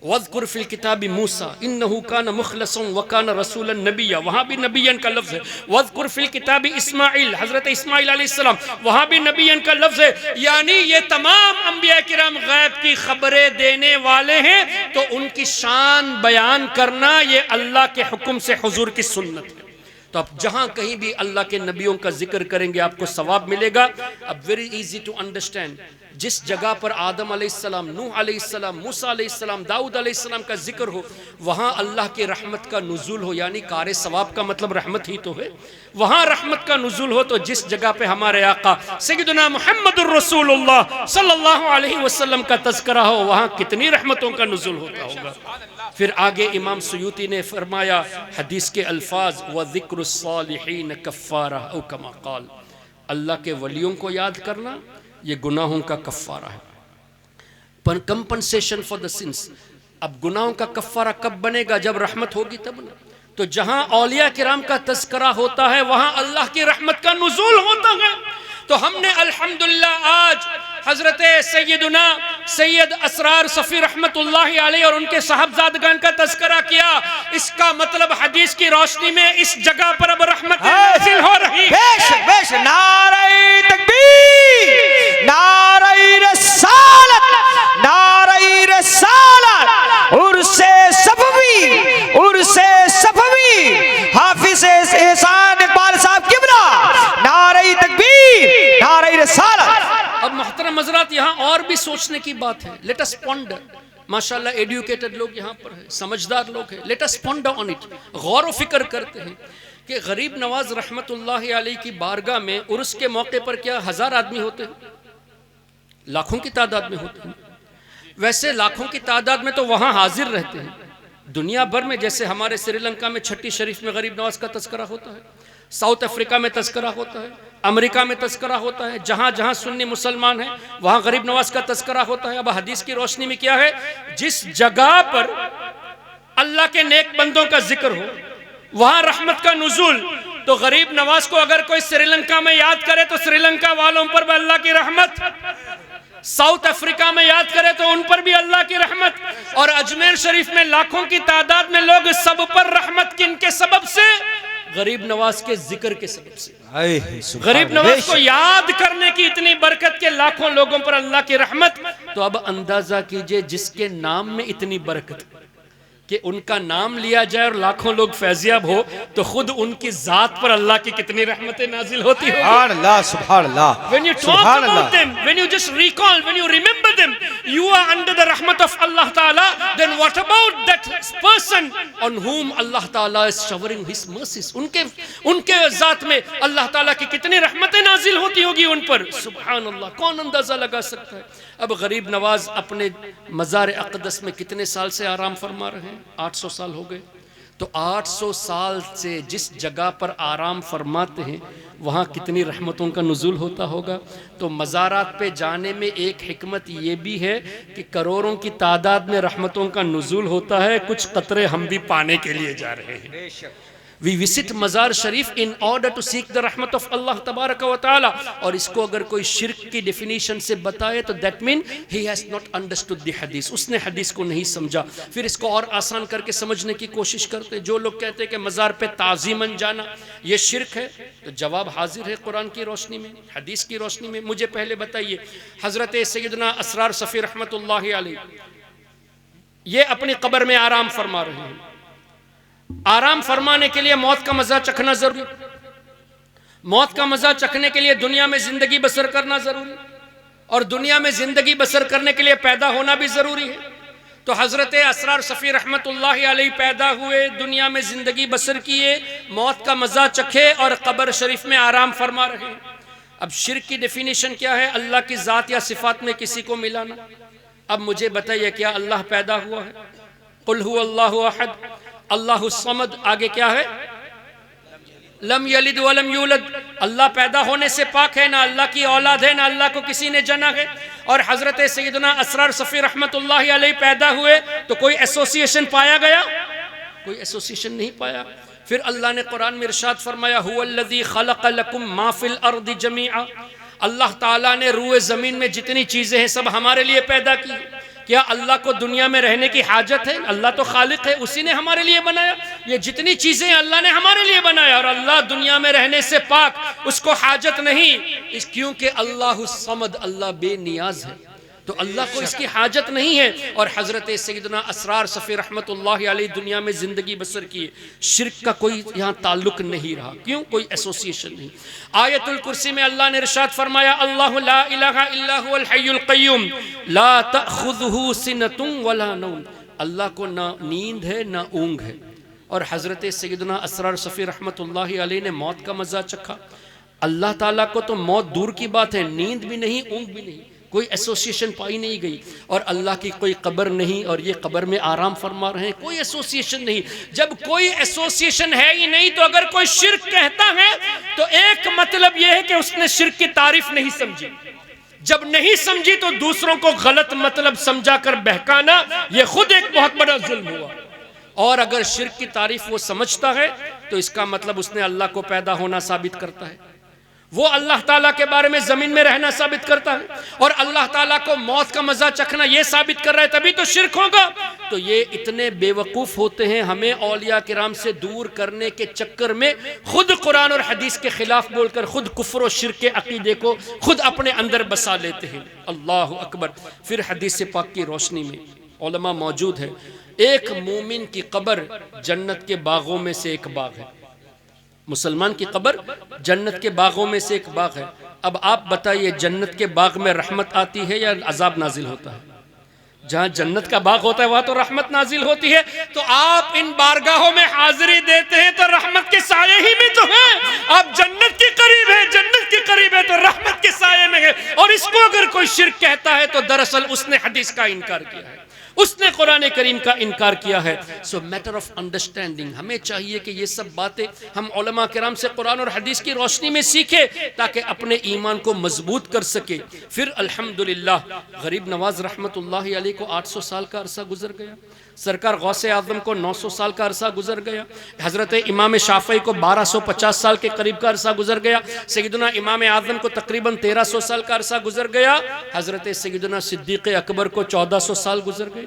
وَذْكُرْ فِي الْكِتَابِ مُوسَى إِنَّهُ كَانَ مُخْلَصًا وَكَانَ رَسُولًا نَبِيًّا، وہاں بھی نبیین کا لفظ ہے۔ وَذْكُرْ فِي الْكِتَابِ اسماعیل، حضرت اسماعیل علیہ السلام، وہاں بھی نبیین کا لفظ ہے۔ یعنی یہ تمام انبیاء کرام غیب کی خبریں دینے والے ہیں، تو ان کی شان بیان کرنا یہ اللہ کے حکم سے حضور کی سنت ہے۔ تو اب جہاں کہیں بھی اللہ کے نبیوں کا ذکر کریں گے آپ کو ثواب ملے گا۔ اب ویری ایزی ٹو انڈرسٹینڈ، جس جگہ پر آدم علیہ السلام، نوح علیہ السلام، موسیٰ علیہ السلام، داؤد علیہ السلام کا ذکر ہو، وہاں اللہ کی رحمت کا نزول ہو، یعنی کار ثواب کا مطلب رحمت ہی تو ہے۔ وہاں رحمت کا نزول ہو، تو جس جگہ پہ ہمارے آقا سیدنا محمد الرسول اللہ صلی اللہ علیہ وسلم کا تذکرہ ہو، وہاں کتنی رحمتوں کا نزول ہوتا ہوگا۔ پھر آگے امام سیوطی نے فرمایا حدیث کے الفاظ وَذِكْرُ الصَّالِحِينَ كَفَّارَةٌ أَوْ كَمَا قَالَ، اللہ کے ولیوں کو یاد کرنا یہ گناہوں کا کفارہ ہے، کمپنسیشن فار دا سنس۔ اب گناہوں کا کفارہ کب بنے گا؟ جب رحمت ہوگی تب نا۔ تو جہاں اولیاء کرام کا تذکرہ ہوتا ہے وہاں اللہ کی رحمت کا نزول ہوتا ہے۔ تو ہم نے الحمدللہ آج حضرت سیدنا سید اسرار صفی رحمت اللہ علیہ اور ان کے صاحبزادگان کا تذکرہ کیا۔ اس کا مطلب حدیث کی روشنی میں اس جگہ پر اب رحمت نازل ہو رہی ہے۔ بے شک بے شک، نعرہ تکبیر، نعرہ رسالت، نعرہ رسالت، عرس صفوی، عرس صفوی، حافظ احسان اقبال صاحب قبلہ، نعرہ تکبیر، نعرہ رسالت۔ اب محترم حضرات یہاں اور بھی سوچنے کی بات ہے۔ لیٹ اس پونڈر، ماشاءاللہ ایڈیوکیٹڈ لوگ یہاں پر ہیں، سمجھدار لوگ ہیں۔ Let us ponder on it, غور و فکر کرتے ہیں کہ غریب نواز رحمت اللہ علیہ کی بارگاہ میں عرس کے موقع پر کیا 1000 آدمی ہوتے ہیں؟ لاکھوں کی تعداد میں ہوتے ہیں۔ ویسے لاکھوں کی تعداد میں تو وہاں حاضر رہتے ہیں۔ دنیا بھر میں جیسے ہمارے سری لنکا میں چھٹی شریف میں غریب نواز کا تذکرہ ہوتا ہے، ساؤتھ افریقہ میں تذکرہ ہوتا ہے، امریکہ میں تذکرہ ہوتا ہے، جہاں جہاں سنی مسلمان ہیں وہاں غریب نواز کا تذکرہ ہوتا ہے۔ اب حدیث کی روشنی میں کیا ہے؟ جس جگہ پر اللہ کے نیک بندوں کا ذکر ہو وہاں رحمت کا نزول، تو غریب نواز کو اگر کوئی سری لنکا میں یاد کرے تو سری لنکا والوں پر بھی اللہ کی رحمت، ساؤتھ افریقہ میں یاد کرے تو ان پر بھی اللہ کی رحمت، اور اجمیر شریف میں لاکھوں کی تعداد میں لوگ سب پر رحمت کن کے سبب سے؟ غریب نواز کے ذکر کے سبب سے۔ غریب نواز کو یاد کرنے کی اتنی برکت کے لاکھوں لوگوں پر اللہ کی رحمت۔ تو اب اندازہ کیجئے جس کے نام میں اتنی برکت، کہ ان کا نام لیا جائے اور لاکھوں لوگ فیضیاب ہو تو خود ان کی ذات پر اللہ کی کتنی رحمتیں نازل ہوتی ہیں. سبحان اللہ سبحان اللہ. When you talk about them, when you just recall, when you remember them, you are under the rahmat of Allah Ta'ala. Then what about that person on whom Allah Ta'ala is showering His mercies? ان کے ذات میں اللہ تعالیٰ کی کتنی رحمتیں نازل ہوتی ہوگی ان پر. سبحان اللہ. کون اندازہ لگا سکتا ہے؟ اب غریب نواز اپنے مزار اقدس میں کتنے سال سے آرام فرما رہے ہیں؟ 800 سال ہو گئے. تو 800 سال سے جس جگہ پر آرام فرماتے ہیں وہاں کتنی رحمتوں کا نزول ہوتا ہوگا. تو مزارات پہ جانے میں ایک حکمت یہ بھی ہے کہ کروڑوں کی تعداد میں رحمتوں کا نزول ہوتا ہے. کچھ قطرے ہم بھی پانے کے لیے جا رہے ہیں. We visit مزار شریف in order to seek the رحمت of اللہ تبارک و تعالی. اور اس کو اگر کوئی شرک کی ڈیفینیشن سے بتائے تو that means he has not understood the حدیث. اس نے حدیث کو نہیں سمجھا. پھر اس کو اور آسان کر کے سمجھنے کی کوشش کرتے. جو لوگ کہتے ہیں کہ مزار پہ تعظیماً جانا یہ شرک ہے تو جواب حاضر ہے قرآن کی روشنی میں، حدیث کی روشنی میں. مجھے پہلے بتائیے حضرت سیدنا اسرار صفی رحمت اللہ علیہ یہ اپنی قبر میں آرام فرما رہے ہیں. آرام فرمانے کے لیے موت کا مزہ چکھنا ضروری. موت کا مزہ چکھنے کے لیے دنیا میں زندگی بسر کرنا ضروری. اور دنیا میں زندگی بسر کرنے کے لیے پیدا ہونا بھی ضروری ہے. تو حضرت اسرار صفی رحمت اللہ علیہ پیدا ہوئے، دنیا میں زندگی بسر کیے، موت کا مزہ چکھے اور قبر شریف میں آرام فرما رہے ہیں. اب شرک کی ڈیفینیشن کیا ہے؟ اللہ کی ذات یا صفات میں کسی کو ملانا. اب مجھے بتائیے کیا اللہ پیدا ہوا ہے؟ قل هو اللہ احد اللہ الصمد. آگے کیا ہے؟ لم یلد ولم یولد. اللہ پیدا ہونے سے پاک ہے، نہ اللہ کی اولاد ہے، نہ اللہ کو کسی نے جنا ہے. اور حضرت سیدنا اسرار صفی رحمت اللہ علیہ پیدا ہوئے تو کوئی ایسوسیشن پایا گیا؟ کوئی ایسوسیشن نہیں پایا. پھر اللہ نے قرآن میں ارشاد فرمایا هو الذی خلق لکم ما فی الارض جمیعا. اللہ تعالیٰ نے روئے زمین میں جتنی چیزیں ہیں سب ہمارے لیے پیدا کی. کیا اللہ کو دنیا میں رہنے کی حاجت ہے؟ اللہ تو خالق ہے، اسی نے ہمارے لیے بنایا. یہ جتنی چیزیں ہیں اللہ نے ہمارے لیے بنایا اور اللہ دنیا میں رہنے سے پاک، اس کو حاجت نہیں. کیونکہ اللہ الصمد، اللہ بے نیاز ہے تو اللہ کو اس کی حاجت نہیں ہے. اور حضرت سیدنا اسرار صفی رحمت اللہ علیہ دنیا میں زندگی بسر کی. شرک کا کوئی یہاں تعلق نہیں رہا. کیوں؟ کوئی ایسوسیشن نہیں. آیت الکرسی میں اللہ نے ارشاد فرمایا اللہ لا الہ الا هو الحی القیوم لا تأخذہ سنۃ ولا نوم. اللہ کو نہ نیند ہے نہ اونگ ہے. اور حضرت سیدنا اسرار صفی رحمت اللہ علیہ نے موت کا مزہ چکھا. اللہ تعالیٰ کو تو موت دور کی بات ہے، نیند بھی نہیں اونگ بھی نہیں، کوئی ایسوسیشن پائی نہیں گئی. اور اللہ کی کوئی قبر نہیں اور یہ قبر میں آرام فرما رہے ہیں، کوئی ایسوسیشن نہیں. جب کوئی ایسوسیشن ہے ہی نہیں تو اگر کوئی شرک کہتا ہے تو ایک مطلب یہ ہے کہ اس نے شرک کی تعریف نہیں سمجھی. جب نہیں سمجھی تو دوسروں کو غلط مطلب سمجھا کر بہکانا یہ خود ایک بہت بڑا ظلم ہوا. اور اگر شرک کی تعریف وہ سمجھتا ہے تو اس کا مطلب اس نے اللہ کو پیدا ہونا ثابت کرتا ہے، وہ اللہ تعالیٰ کے بارے میں زمین میں رہنا ثابت کرتا ہے، اور اللہ تعالیٰ کو موت کا مزہ چکھنا یہ ثابت کر رہا ہے، تبھی تو شرک ہوگا. تو یہ اتنے بے وقوف ہوتے ہیں، ہمیں اولیاء کرام سے دور کرنے کے چکر میں خود قرآن اور حدیث کے خلاف بول کر خود کفر و شرک کے عقیدے کو خود اپنے اندر بسا لیتے ہیں. اللہ اکبر. پھر حدیث پاک کی روشنی میں علماء موجود ہیں. ایک مومن کی قبر جنت کے باغوں میں سے ایک باغ ہے. مسلمان کی قبر جنت کے باغوں میں سے ایک باغ ہے. اب آپ بتائیے جنت کے باغ میں رحمت آتی ہے یا عذاب نازل ہوتا ہے؟ جہاں جنت کا باغ ہوتا ہے وہاں تو رحمت نازل ہوتی ہے. تو آپ ان بارگاہوں میں حاضری دیتے ہیں تو رحمت کے سائے ہی میں تو ہیں. آپ جنت کے قریب ہیں، جنت کے قریب ہے تو رحمت کے سائے میں ہے. اور اس کو اگر کوئی شرک کہتا ہے تو دراصل اس نے حدیث کا انکار کیا ہے، اس نے قرآن کریم کا انکار کیا ہے. سو میٹر آف انڈرسٹینڈنگ، ہمیں چاہیے کہ یہ سب باتیں ہم علماء کرام سے قرآن اور حدیث کی روشنی میں سیکھیں تاکہ اپنے ایمان کو مضبوط کر سکے. پھر الحمدللہ غریب نواز رحمت اللہ علیہ کو 800 سال کا عرصہ گزر گیا. سرکار غوث اعظم کو 900 سال کا عرصہ گزر گیا. حضرت امام شافعی کو 1250 سال کے قریب کا عرصہ گزر گیا. سیدنا امام اعظم کو تقریباً 1300 سال کا عرصہ گزر گیا. حضرت سیدنا صدیق اکبر کو 1400 سال گزر گئے.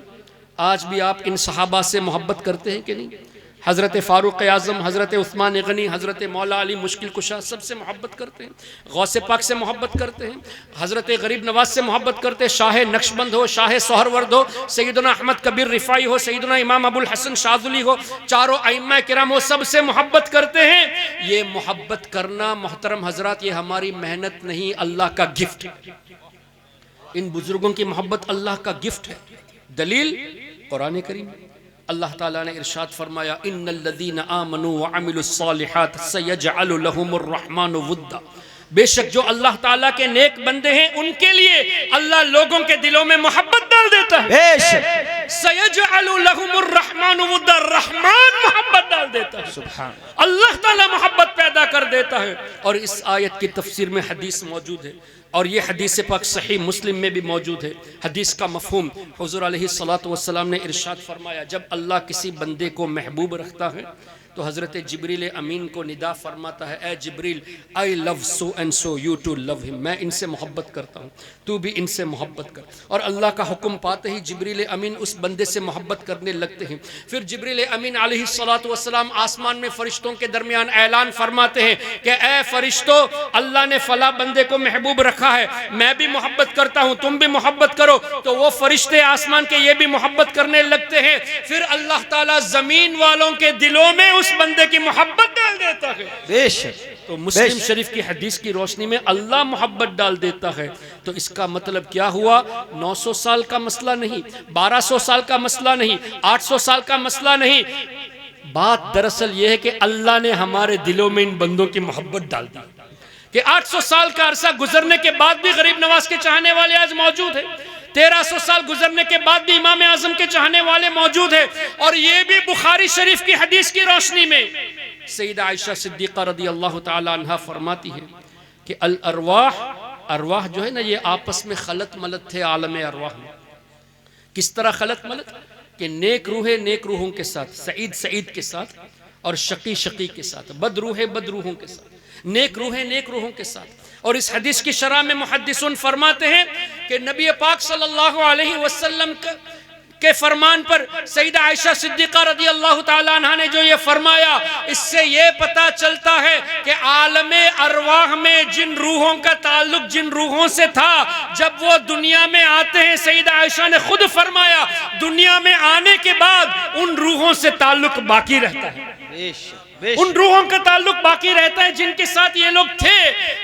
آج بھی آپ ان صحابہ سے محبت کرتے ہیں کہ نہیں؟ حضرت فاروق اعظم، حضرت عثمان غنی، حضرت مولا علی مشکل کشا سب سے محبت کرتے ہیں، غوث پاک سے محبت کرتے ہیں، حضرت غریب نواز سے محبت کرتے ہیں، شاہ نقشبند ہو، شاہ سہرورد ہو، سیدنا احمد کبیر رفاعی ہو، سیدنا امام ابو الحسن شاذلی ہو، چاروں ائمہ کرام ہو، سب سے محبت کرتے ہیں۔ یہ محبت کرنا محترم حضرات، یہ ہماری محنت نہیں، اللہ کا گفٹ ہے۔ ان بزرگوں کی محبت اللہ کا گفٹ ہے۔ دلیل قرآن کریم، اللہ تعالیٰ نے ارشاد فرمایا ان الذین آمنوا وعملوا الصالحات سیجعل لهم الرحمن ودا، بے شک جو اللہ تعالیٰ کے نیک بندے ہیں ان کے لیے اللہ لوگوں کے دلوں میں محبت ڈال دیتا ہے۔ بے شک سیجعل لهم الرحمن ودا، رحمان محبت ڈال دیتا ہے، سبحان اللہ تعالیٰ محبت پیدا کر دیتا ہے۔ اور اس آیت کی تفسیر میں حدیث موجود ہے، اور یہ حدیث پاک صحیح مسلم میں بھی موجود ہے۔ حدیث کا مفہوم، حضور علیہ الصلوۃ نے ارشاد فرمایا جب اللہ کسی بندے کو محبوب رکھتا ہے تو حضرت جبریل امین کو ندا فرماتا ہے، اے جبریل I love so and so you too love him، میں ان سے محبت کرتا ہوں، تو بھی ان سے محبت کر۔ اور اللہ کا حکم پاتے ہی جبریل امین اس بندے سے محبت کرنے لگتے ہیں۔ پھر جبریل امین علیہ الصلوۃ آسمان میں فرشتوں کے درمیان اعلان فرماتے ہیں کہ اے فرشتوں، اللہ نے فلاں بندے کو محبوب رکھا ہے، میں بھی محبت کرتا ہوں، تم بھی محبت کرو۔ تو وہ فرشتے آسمان کے یہ بھی محبت کرنے لگتے ہیں۔ پھر اللہ تعالیٰ زمین والوں کے دلوں میں اس بندے کی محبت ڈال دیتا ہے۔ بے شک تو مسلم شریف کی حدیث کی روشنی میں اللہ محبت ڈال دیتا ہے، تو اس کا مطلب کیا ہوا؟ 900 سال کا مسئلہ نہیں، 1200 سال کا مسئلہ نہیں، 800 سال کا مسئلہ نہیں، بات دراصل یہ ہے کہ اللہ نے ہمارے دلوں میں ان بندوں کی محبت ڈال دی کہ 800 سال کا عرصہ گزرنے کے بعد بھی غریب نواز کے چاہنے والے آج موجود ہیں، 1300 سال گزرنے کے بعد بھی امام اعظم کے چاہنے والے موجود ہیں۔ اور یہ بھی بخاری شریف کی حدیث کی روشنی میں سیدہ عائشہ صدیقہ رضی اللہ تعالی عنہ فرماتی ہے کہ ارواح جو ہے نا، یہ آپس میں خلط ملط تھے عالم ارواح میں۔ کس طرح خلط ملط؟ کہ نیک روحیں نیک روحوں کے ساتھ، سعید کے ساتھ، اور شقی کے ساتھ، بد روحوں کے ساتھ، نیک روحیں نیک روحوں کے ساتھ۔ اور اس حدیث کی شرح میں محدثون فرماتے ہیں کہ نبی پاک صلی اللہ علیہ وسلم کے فرمان پر سیدہ عائشہ صدیقہ رضی اللہ تعالیٰ عنہ نے جو یہ فرمایا، اس سے یہ پتا چلتا ہے کہ عالم ارواح میں جن روحوں کا تعلق جن روحوں سے تھا، جب وہ دنیا میں آتے ہیں، سیدہ عائشہ نے خود فرمایا دنیا میں آنے کے بعد ان روحوں سے تعلق باقی رہتا ہے، بے شک ان روحوں کا تعلق باقی رہتا ہے جن کے ساتھ یہ لوگ تھے۔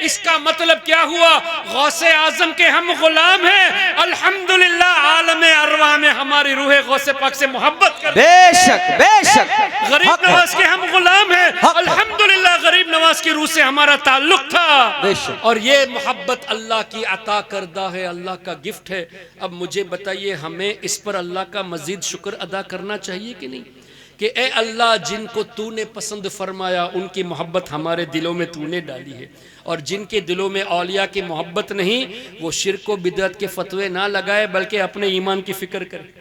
اس کا مطلب کیا ہوا؟ غوث اعظم کے ہم غلام ہیں، الحمدللہ عالم ارواح میں ہماری روح غوث پاک سے محبت کرتے ہیں۔ بے شک غریب نواز کے ہم غلام ہیں، الحمدللہ غریب نواز کی روح سے ہمارا تعلق تھا، بے شک۔ اور یہ محبت اللہ کی عطا کردہ ہے، اللہ کا گفٹ ہے۔ اب مجھے بتائیے ہمیں اس پر اللہ کا مزید شکر ادا کرنا چاہیے کہ نہیں؟ کہ اے اللہ جن کو تو نے پسند فرمایا ان کی محبت ہمارے دلوں میں تو نے ڈالی ہے، اور جن کے دلوں میں اولیاء کی محبت نہیں، وہ شرک و بدعت کے فتوے نہ لگائے بلکہ اپنے ایمان کی فکر کرے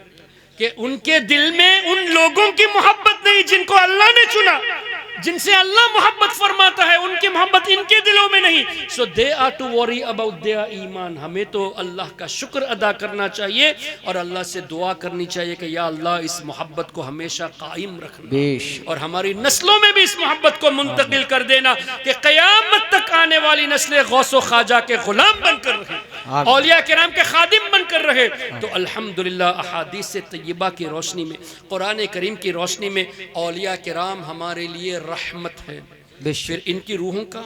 کہ ان کے دل میں ان لوگوں کی محبت نہیں جن کو اللہ نے چنا، جن سے اللہ محبت فرماتا ہے، ان کی محبت ان کے دلوں میں نہیں۔ So they are to worry about their ایمان۔ ہمیں تو اللہ کا شکر ادا کرنا چاہیے اور اللہ سے دعا کرنی چاہیے کہ یا اللہ اس محبت کو ہمیشہ قائم رکھنا، اور ہماری نسلوں میں بھی اس محبت کو منتقل کر دینا کہ قیامت تک آنے والی نسلیں غوث و خواجہ کے غلام بن کر رہے، اولیاء کرام کے خادم بن کر رہے۔ تو الحمدللہ احادیث طیبہ کی روشنی میں، قرآن کریم کی روشنی میں، اولیاء کرام ہمارے لیے رحمت ہے۔ پھر ان کی روحوں کا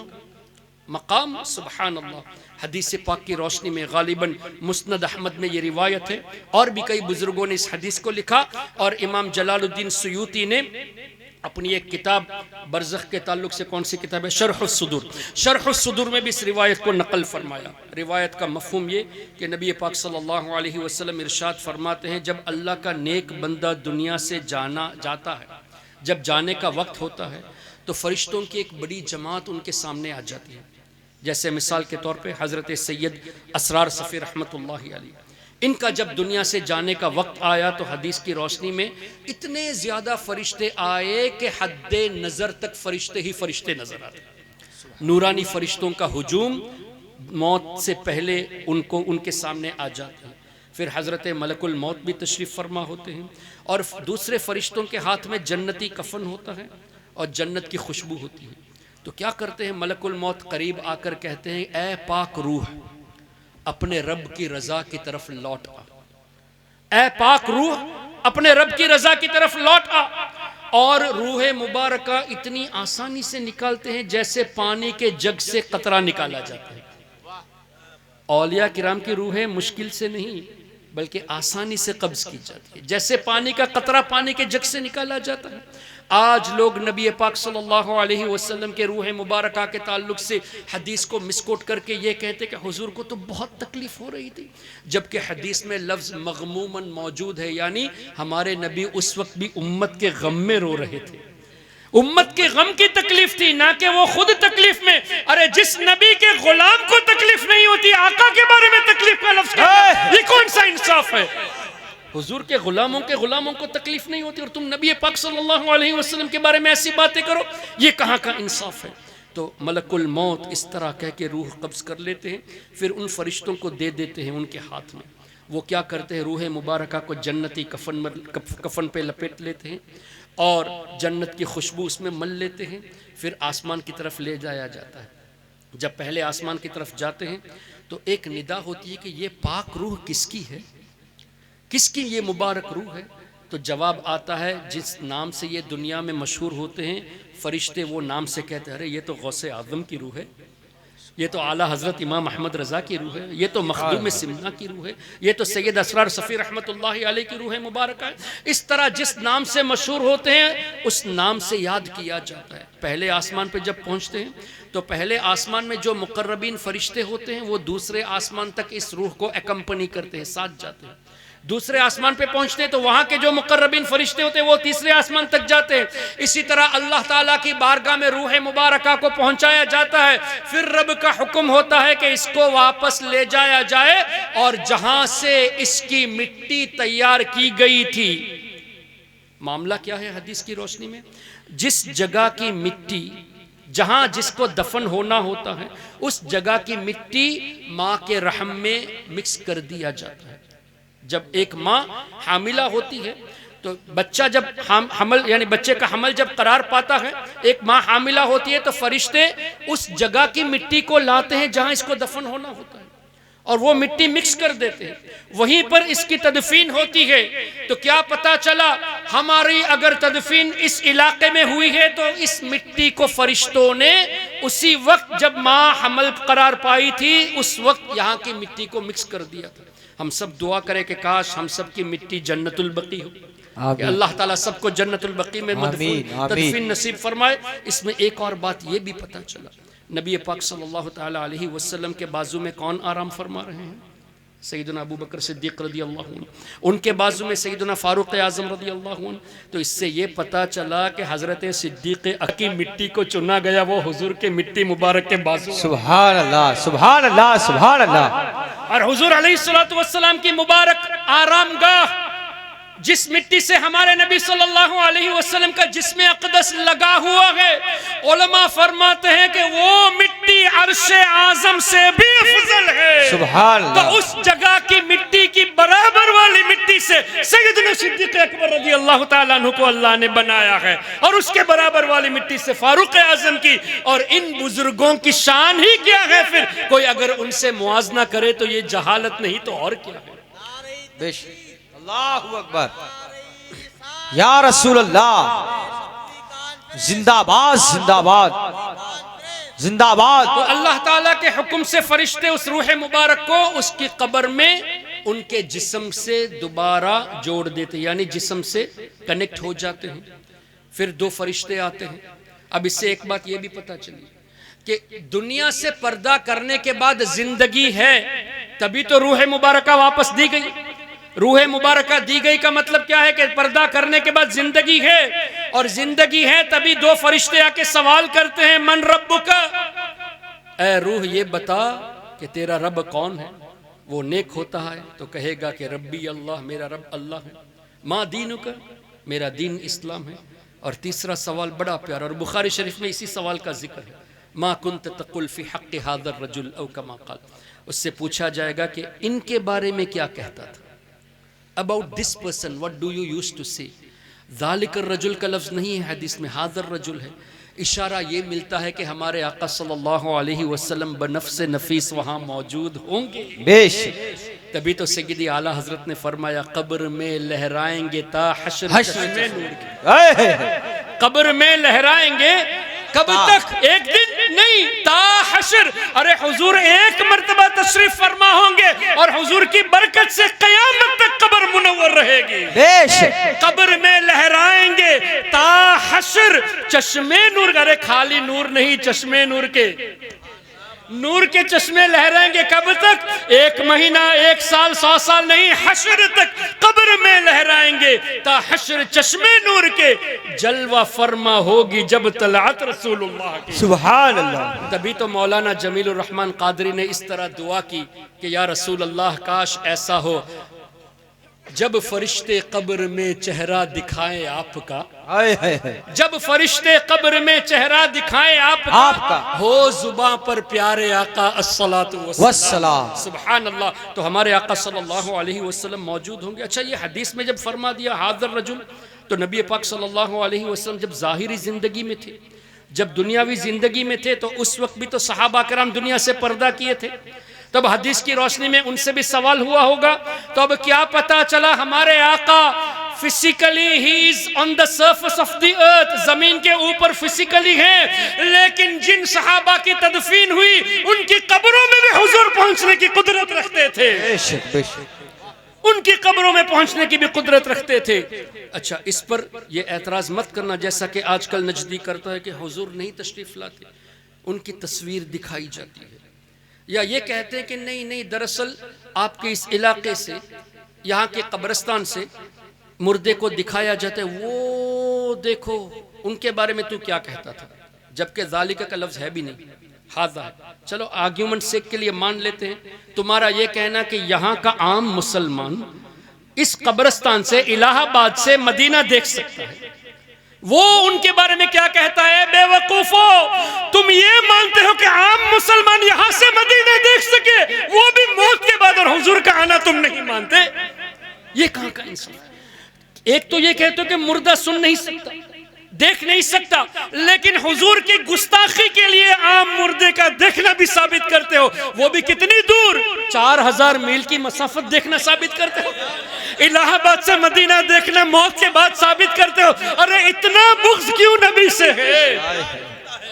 مقام سبحان اللہ، حدیث پاک کی روشنی میں غالباً مسند احمد میں یہ روایت ہے، اور بھی کئی بزرگوں نے اس حدیث کو لکھا، اور امام جلال الدین سیوطی نے اپنی ایک کتاب برزخ کے تعلق سے، کون سی کتاب ہے؟ شرح الصدور میں بھی اس روایت کو نقل فرمایا۔ روایت کا مفہوم یہ کہ نبی پاک صلی اللہ علیہ وسلم ارشاد فرماتے ہیں جب اللہ کا نیک بندہ دنیا سے جاتا ہے، جب جانے کا وقت ہوتا ہے تو فرشتوں کی ایک بڑی جماعت ان کے سامنے آ جاتی ہے۔ جیسے مثال کے طور پہ حضرت سید اسرار صفی رحمت اللہ علیہ، ان کا جب دنیا سے جانے کا وقت آیا تو حدیث کی روشنی میں اتنے زیادہ فرشتے آئے کہ حد نظر تک فرشتے ہی فرشتے نظر آتے۔ نورانی فرشتوں کا ہجوم موت سے پہلے ان کے سامنے آ جاتا ہے۔ پھر حضرت ملک الموت بھی تشریف فرما ہوتے ہیں، اور دوسرے فرشتوں کے ہاتھ میں جنتی کفن ہوتا ہے اور جنت کی خوشبو ہوتی ہے۔ تو کیا کرتے ہیں ملک الموت قریب آ کر کہتے ہیں اے پاک روح اپنے رب کی رضا کی طرف لوٹ آ، اے پاک روح اپنے رب کی رضا کی طرف لوٹ آ، اور روح مبارکہ اتنی آسانی سے نکالتے ہیں جیسے پانی کے جگ سے قطرہ نکالا جاتا ہے۔ اولیاء کرام کی روحیں مشکل سے نہیں بلکہ آسانی سے قبض کی جاتی ہے، جیسے پانی کا قطرہ پانی کے جگ سے نکالا جاتا ہے۔ آج لوگ نبی پاک صلی اللہ علیہ وسلم کے روح مبارکہ کے تعلق سے حدیث کو مسکوٹ کر کے یہ کہتے کہ حضور کو تو بہت تکلیف ہو رہی تھی، جبکہ حدیث میں لفظ مغموماً موجود ہے، یعنی ہمارے نبی اس وقت بھی امت کے غم میں رو رہے تھے، امت کے غم کی تکلیف تھی، نہ کہ وہ خود تکلیف میں۔ ارے جس نبی کے غلام کو تکلیف نہیں ہوتی، آقا کے بارے میں تکلیف کا لفظ کہنا، یہ کون سا انصاف ہے؟ حضور کے غلاموں کو تکلیف نہیں ہوتی اور تم نبی پاک صلی اللہ علیہ وسلم کے بارے میں ایسی باتیں کرو، یہ کہاں کا انصاف ہے؟ تو ملک الموت اس طرح کہہ کے روح قبض کر لیتے ہیں، پھر ان فرشتوں کو دے دیتے ہیں ان کے ہاتھ میں۔ وہ کیا کرتے ہیں، روح مبارکہ کو جنتی کفن پہ لپیٹ لیتے ہیں اور جنت کی خوشبو اس میں مل لیتے ہیں، پھر آسمان کی طرف لے جایا جاتا ہے۔ جب پہلے آسمان کی طرف جاتے ہیں تو ایک ندا ہوتی ہے کہ یہ پاک روح کس کی ہے، کس کی یہ مبارک روح ہے؟ تو جواب آتا ہے جس نام سے یہ دنیا میں مشہور ہوتے ہیں فرشتے، وہ نام سے کہتے ہیں ارے یہ تو غوث اعظم کی روح ہے، یہ تو اعلیٰ حضرت امام احمد رضا کی روح ہے، یہ تو مخدوم سمنا کی روح ہے، یہ تو سید اسرار صفی رحمت اللہ علیہ کی روح مبارکہ ہے۔ اس طرح جس نام سے مشہور ہوتے ہیں اس نام سے یاد کیا جاتا ہے۔ پہلے آسمان پہ جب پہنچتے ہیں تو پہلے آسمان میں جو مقربین فرشتے ہوتے ہیں وہ دوسرے آسمان تک اس روح کو اکمپنی کرتے ہیں، ساتھ جاتے ہیں۔ دوسرے آسمان پہ پہنچتے ہیں تو وہاں کے جو مقربین فرشتے ہوتے ہیں وہ تیسرے آسمان تک جاتے ہیں۔ اسی طرح اللہ تعالیٰ کی بارگاہ میں روح مبارکہ کو پہنچایا جاتا ہے، پھر رب کا حکم ہوتا ہے کہ اس کو واپس لے جایا جائے اور جہاں سے اس کی مٹی تیار کی گئی تھی۔ معاملہ کیا ہے حدیث کی روشنی میں؟ جس جگہ کی مٹی جہاں جس کو دفن ہونا ہوتا ہے اس جگہ کی مٹی ماں کے رحم میں مکس کر دیا جاتا ہے۔ جب ایک ماں حاملہ ہوتی ہے تو بچہ جب حمل یعنی بچے کا حمل جب قرار پاتا ہے، ایک ماں حاملہ ہوتی ہے تو فرشتے اس جگہ کی مٹی کو لاتے ہیں جہاں اس کو دفن ہونا ہوتا ہے اور وہ مٹی مکس کر دیتے ہیں، وہیں پر اس کی تدفین ہوتی ہے۔ تو کیا پتا چلا ہماری اگر تدفین اس علاقے میں ہوئی ہے تو اس مٹی کو فرشتوں نے اسی وقت جب ماں حمل قرار پائی تھی اس وقت یہاں کی مٹی کو مکس کر دیا تھا۔ ہم سب دعا کریں کہ کاش ہم سب کی مٹی جنت البقیع ہو، کہ اللہ تعالیٰ سب کو جنت البقیع میں تدفین نصیب فرمائے۔ اس میں ایک اور بات یہ بھی پتہ چلا، نبی پاک صلی اللہ تعالیٰ علیہ وسلم کے بازو میں کون آرام فرما رہے ہیں؟ سیدنا ابو بکر صدیق رضی اللہ عنہ، ان کے بازو میں سیدنا فاروق اعظم رضی اللہ عنہ۔ تو اس سے یہ پتا چلا کہ حضرت صدیق کی مٹی کو چنا گیا وہ حضور کے مٹی مبارک کے بازو۔ سبحان اللہ سبحان اللہ سبحان اللہ۔ اور حضور علیہ السلام کی مبارک آرام گاہ جس مٹی سے ہمارے نبی صلی اللہ علیہ وسلم کا جسم اقدس لگا ہوا ہے، علماء فرماتے ہیں کہ وہ مٹی عرش اعظم سے بھی افضل ہے۔ سبحان اللہ۔ تو اس جگہ کی مٹی کی برابر والی مٹی سے سیدنا صدیق اکبر رضی اللہ تعالیٰ عنہ کو اللہ نے بنایا ہے، اور اس کے برابر والی مٹی سے فاروق اعظم کی، اور ان بزرگوں کی شان ہی کیا ہے؟ پھر کوئی اگر ان سے موازنہ کرے تو یہ جہالت نہیں تو اور کیا ہے؟ بے شک اللہ اکبر، یا رسول اللہ، زندہ باد زندہ باد زندہ باد۔ تو اللہ تعالیٰ کے حکم سے فرشتے اس روح مبارک کو اس کی قبر میں ان کے جسم سے دوبارہ جوڑ دیتے، یعنی جسم سے کنیکٹ ہو جاتے ہیں۔ پھر دو فرشتے آتے ہیں۔ اب اس سے ایک بات یہ بھی پتہ چلی کہ دنیا سے پردہ کرنے کے بعد زندگی ہے، تبھی تو روح مبارکہ واپس دی گئی۔ روح مبارکہ دی گئی کا مطلب کیا ہے کہ پردہ کرنے کے بعد زندگی ہے، اور زندگی ہے تبھی دو فرشتے آ کے سوال کرتے ہیں من ربک، اے روح یہ بتا کہ تیرا رب کون ہے؟ وہ نیک ہوتا ہے تو کہے گا کہ ربی اللہ، میرا رب اللہ ہے۔ ما دینک، میرا دین اسلام ہے۔ اور تیسرا سوال بڑا پیارا، اور بخاری شریف میں اسی سوال کا ذکر ہے، ما كنت تقول في حق هذا الرجل او كما قال. اس سے پوچھا جائے گا کہ ان کے بارے میں کیا کہتا تھا. about this person what do you used to say. ذالک الرجل کا لفظ نہیں ہے حدیث میں, هذا الرجل ہے. اشارہ یہ ملتا ہے کہ ہمارے آقا صلی اللہ علیہ وسلم بنفس نفیس وہاں موجود ہوں گے. بیش تبھی تو سیدی اعلیٰ حضرت نے فرمایا قبر میں لہرائیں گے تا حشر چشمے نور کے. قبر میں لہرائیں گے کب تک؟ ایک دن نہیں, تا حشر. ارے حضور ایک مرتبہ تشریف فرما ہوں گے اور حضور کی برکت سے قیامت تک قبر منور رہے گی. بیش قبر میں لہرائیں گے تا حشر چشمے نور. ارے خالی نور نہیں, چشمے نور کے, نور کے چشمے لہرائیں گے کب تک؟ 1 مہینہ 1 سال 100 سال نہیں, حشر تک قبر میں لہرائیں گے تا حشر چشمے نور کے. جلوہ فرما ہوگی جب طلعت رسول اللہ کی. سبحان اللہ. تبھی تو مولانا جمیل الرحمن قادری نے اس طرح دعا کی کہ یا رسول اللہ کاش ایسا ہو جب فرشتے قبر میں چہرہ دکھائیں آپ کا, جب فرشتے قبر میں چہرہ دکھائیں آپ کا, ہو زباں پر پیارے آقا الصلاۃ والسلام. سبحان اللہ. تو ہمارے آقا صلی اللہ علیہ وسلم موجود ہوں گے. اچھا یہ حدیث میں جب فرما دیا حاضر رجل, تو نبی پاک صلی اللہ علیہ وسلم جب ظاہری زندگی میں تھے, جب دنیاوی زندگی میں تھے, تو اس وقت بھی تو صحابہ کرام دنیا سے پردہ کیے تھے. تب حدیث کی روشنی میں ان سے بھی سوال ہوا ہوگا, تو اب کیا پتا چلا ہمارے آقا فزیکلی ہی is on the surface of the earth, زمین کے اوپر فزیکلی ہیں, لیکن جن صحابہ کی تدفین ہوئی ان کی قبروں میں بھی حضور پہنچنے کی قدرت رکھتے تھے. ان کی قبروں میں پہنچنے کی بھی قدرت رکھتے تھے. اچھا اس پر یہ اعتراض مت کرنا جیسا کہ آج کل نجدی کرتا ہے کہ حضور نہیں تشریف لاتے, ان کی تصویر دکھائی جاتی ہے, یا یہ کہتے ہیں کہ نہیں دراصل آپ کے اس علاقے سے, یہاں کے قبرستان سے مردے کو دکھایا جاتا ہے, وہ دیکھو ان کے بارے میں تو کیا کہتا تھا, جبکہ ذالک کا لفظ ہے بھی نہیں, ہاذا ہے. چلو آرگیومنٹ سیک کے لیے مان لیتے ہیں تمہارا یہ کہنا کہ یہاں کا عام مسلمان اس قبرستان سے, الہ آباد سے مدینہ دیکھ سکتا ہے, وہ ان کے بارے میں کیا کہتا ہے؟ بے وقوفو, تم یہ مانتے ہو کہ عام مسلمان یہاں سے مدینہ دیکھ سکے, وہ بھی موت کے بعد, اور حضور کا آنا تم نہیں مانتے. یہ کہاں کا انسان؟ ایک تو یہ کہتے ہو کہ مردہ سن نہیں سکتا, دیکھ نہیں سکتا, لیکن حضور کی گستاخی کے لیے عام مردے کا دیکھنا بھی ثابت کرتے ہو, وہ بھی کتنی دور, 4000 میل کی مسافت دیکھنا ثابت کرتے ہو. الہ آباد سے مدینہ دیکھنا موت کے بعد ثابت کرتے ہو. ارے اتنا بغض کیوں نبی سے ہے,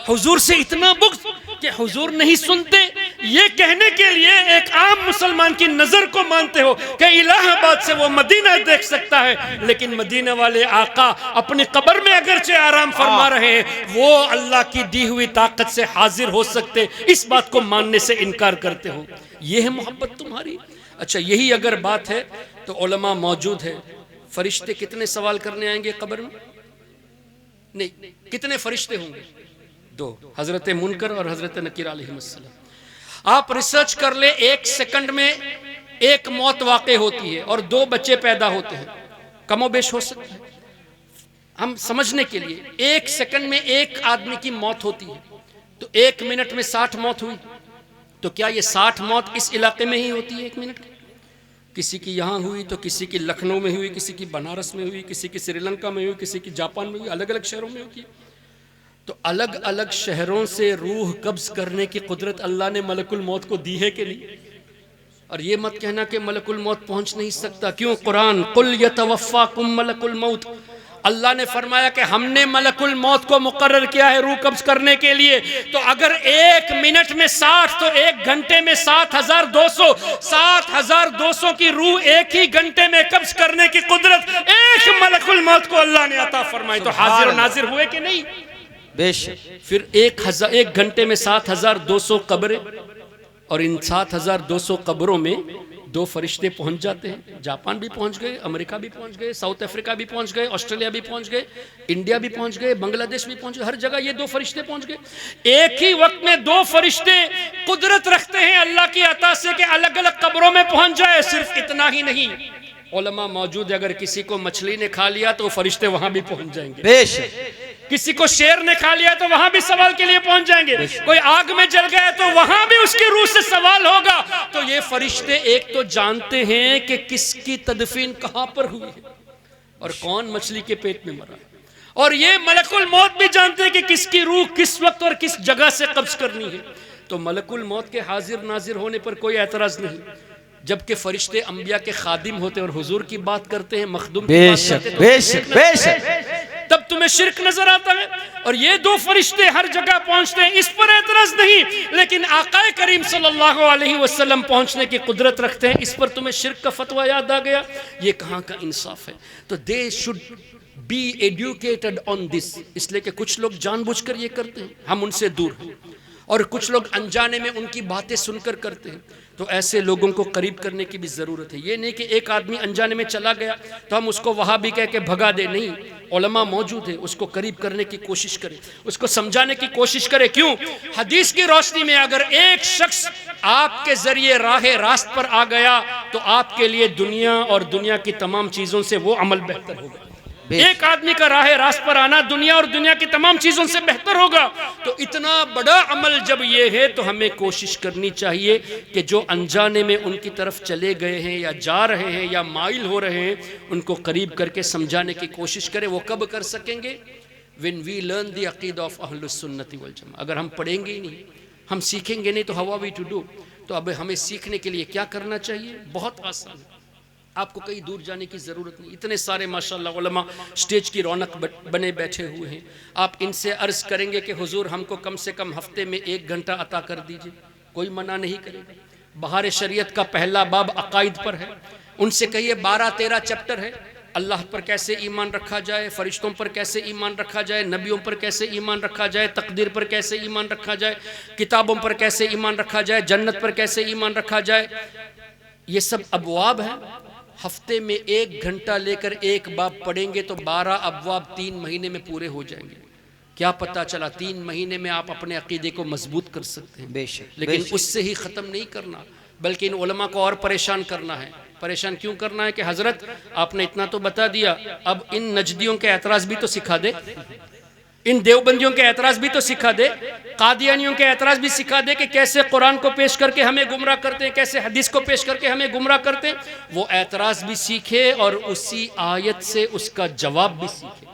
حضور سے اتنا بغض کہ حضور نہیں سنتے, یہ کہنے کے لیے ایک عام مسلمان کی نظر کو مانتے ہو کہ الہ آباد سے وہ مدینہ دیکھ سکتا ہے, لیکن مدینہ والے آقا اپنی قبر میں اگرچہ آرام فرما رہے ہیں, وہ اللہ کی دی ہوئی طاقت سے حاضر ہو سکتے, اس بات کو ماننے سے انکار کرتے ہو. یہ ہے محبت تمہاری. اچھا یہی اگر بات ہے تو علماء موجود ہے, فرشتے کتنے سوال کرنے آئیں گے قبر میں؟ نہیں, کتنے فرشتے ہوں گے؟ 2, حضرت منکر اور حضرت نکیر علیہ السلام. آپ ریسرچ کر لیں, 1 سیکنڈ میں 1 موت واقع ہوتی ہے اور 2 بچے پیدا ہوتے ہیں, کم و بیش ہو سکتا ہے. ہم سمجھنے کے لیے 1 سیکنڈ میں 1 آدمی کی موت ہوتی ہے, تو 1 منٹ میں 60 موت ہوئی, تو کیا یہ 60 موت اس علاقے میں ہی ہوتی ہے 1 منٹ کی؟ کسی کی یہاں ہوئی تو کسی کی لکھنؤ میں ہوئی, کسی کی بنارس میں ہوئی, کسی کی سری لنکا میں ہوئی, کسی کی جاپان میں ہوئی, الگ الگ شہروں میں ہوتی ہے. تو الگ الگ شہروں سے روح قبض کرنے کی قدرت اللہ نے ملک الموت کو دی ہے کہ نہیں؟ اور یہ مت کہنا کہ ملک الموت پہنچ نہیں سکتا. کیوں؟ قرآن قل یتوفاکم ملک الموت, اللہ نے فرمایا کہ ہم نے ملک الموت کو مقرر کیا ہے روح قبض کرنے کے لیے. تو اگر 1 منٹ میں 60 تو 1 گھنٹے میں 7200, 7200 کی روح ایک ہی گھنٹے میں قبض کرنے کی قدرت ایک ملک الموت کو اللہ نے عطا فرمائی. تو حاضر و ناظر ہوئے کہ نہیں؟ بے شک. پھر 1 گھنٹے میں 7200 قبریں, اور ان 7200 قبروں میں 2 فرشتے پہنچ جاتے ہیں. جاپان بھی پہنچ گئے, امریکہ بھی پہنچ گئے, ساؤتھ افریقہ بھی پہنچ گئے, آسٹریلیا بھی پہنچ گئے, انڈیا بھی پہنچ گئے, بنگلہ دیش بھی پہنچ گئے, ہر جگہ یہ 2 فرشتے پہنچ گئے. ایک ہی وقت میں 2 فرشتے قدرت رکھتے ہیں اللہ کی عطا سے کہ الگ الگ قبروں میں پہنچ جائے. صرف اتنا ہی نہیں, علماء موجود ہے, اگر کسی کو مچھلی نے کھا لیا تو فرشتے وہاں بھی پہنچ جائیں گے. بے شک. کسی کو شیر نے کھا لیا تو وہاں بھی سوال کے لیے پہنچ جائیں گے، کوئی آگ میں جل گیا تو وہاں بھی اس کی روح سے سوال ہوگا۔ تو یہ فرشتے ایک تو جانتے ہیں کہ کس کی تدفین کہاں پر ہوئی ہے اور کون مچھلی کے پیٹ میں مرا ہے، اور یہ ملک الموت بھی جانتے ہیں کہ کس کی روح کس وقت اور کس جگہ سے قبض کرنی ہے۔ تو ملک الموت کے حاضر ناظر ہونے پر کوئی اعتراض نہیں، جبکہ فرشتے انبیاء کے خادم ہوتے اور حضور کی بات کرتے ہیں، مخدوم کی بات کرتے ہیں، بے شک تب تمہیں شرک نظر آتا ہے۔ اور یہ دو فرشتے ہر جگہ پہنچتے ہیں، اس پر اعتراض نہیں، لیکن آقا کریم صلی اللہ علیہ وسلم پہنچنے کی قدرت رکھتے ہیں، اس پر تمہیں شرک کا فتویٰ یاد آ گیا، یہ کہاں کا انصاف ہے؟ تو they should be educated on this، اس لیے کہ کچھ لوگ جان بوجھ کر یہ کرتے ہیں، ہم ان سے دور ہیں، اور کچھ لوگ انجانے میں ان کی باتیں سن کر کرتے ہیں۔ تو ایسے لوگوں کو قریب کرنے کی بھی ضرورت ہے، یہ نہیں کہ ایک آدمی انجانے میں چلا گیا تو ہم اس کو وہاں بھی کہہ کے بھگا دیں، نہیں، علماء موجود ہیں، اس کو قریب کرنے کی کوشش کریں، اس کو سمجھانے کی کوشش کریں۔ کیوں؟ حدیث کی روشنی میں اگر ایک شخص آپ کے ذریعے راہ راست پر آ گیا تو آپ کے لیے دنیا اور دنیا کی تمام چیزوں سے وہ عمل بہتر ہوگا۔ ایک آدمی کا راہ راست پر آنا دنیا اور دنیا کی تمام چیزوں سے بہتر ہوگا۔ تو اتنا بڑا عمل جب یہ ہے تو ہمیں کوشش کرنی چاہیے کہ جو انجانے میں ان کی طرف چلے گئے ہیں یا جا رہے ہیں یا مائل ہو رہے ہیں، ان کو قریب کر کے سمجھانے کی کوشش کریں۔ وہ کب کر سکیں گے؟ when we learn the عقیدہ of اہل السنت والجماعہ۔ اگر ہم پڑھیں گے ہی نہیں، ہم سیکھیں گے نہیں تو how are we to do؟ تو اب ہمیں سیکھنے کے لیے کیا کرنا چاہیے؟ بہت آسان ہے، آپ کو کہیں دور جانے کی ضرورت نہیں، اتنے سارے ماشاءاللہ علماء سٹیج کی رونق بنے بیٹھے ہوئے ہیں۔ آپ ان سے عرض کریں گے کہ حضور ہم کو کم سے کم ہفتے میں 1 گھنٹہ عطا کر دیجئے، کوئی منع نہیں کرے گا۔ بہار شریعت کا پہلا باب عقائد پر ہے، ان سے کہیے 12-13 چیپٹر ہے، اللہ پر کیسے ایمان رکھا جائے، فرشتوں پر کیسے ایمان رکھا جائے، نبیوں پر کیسے ایمان رکھا جائے، تقدیر پر کیسے ایمان رکھا جائے، کتابوں پر کیسے ایمان رکھا جائے، جنت پر کیسے ایمان رکھا جائے، یہ سب ابواب ہیں۔ ہفتے میں 1 گھنٹہ لے کر 1 باب پڑھیں گے تو 12 ابواب 3 مہینے میں پورے ہو جائیں گے۔ کیا پتا چلا 3 مہینے میں آپ اپنے عقیدے کو مضبوط کر سکتے ہیں۔ بے شک، لیکن اس سے ہی ختم نہیں کرنا، بلکہ ان علماء کو اور پریشان کرنا ہے۔ پریشان کیوں کرنا ہے کہ حضرت آپ نے اتنا تو بتا دیا، اب ان نجدیوں کے اعتراض بھی تو سکھا دے، ان دیوبندیوں کے اعتراض بھی تو سکھا دے، قادیانیوں کے اعتراض بھی سکھا دے کہ کیسے قرآن کو پیش کر کے ہمیں گمراہ کرتے ہیں، کیسے حدیث کو پیش کر کے ہمیں گمراہ کرتے ہیں۔ وہ اعتراض بھی سیکھے اور اسی آیت سے اس کا جواب بھی سیکھے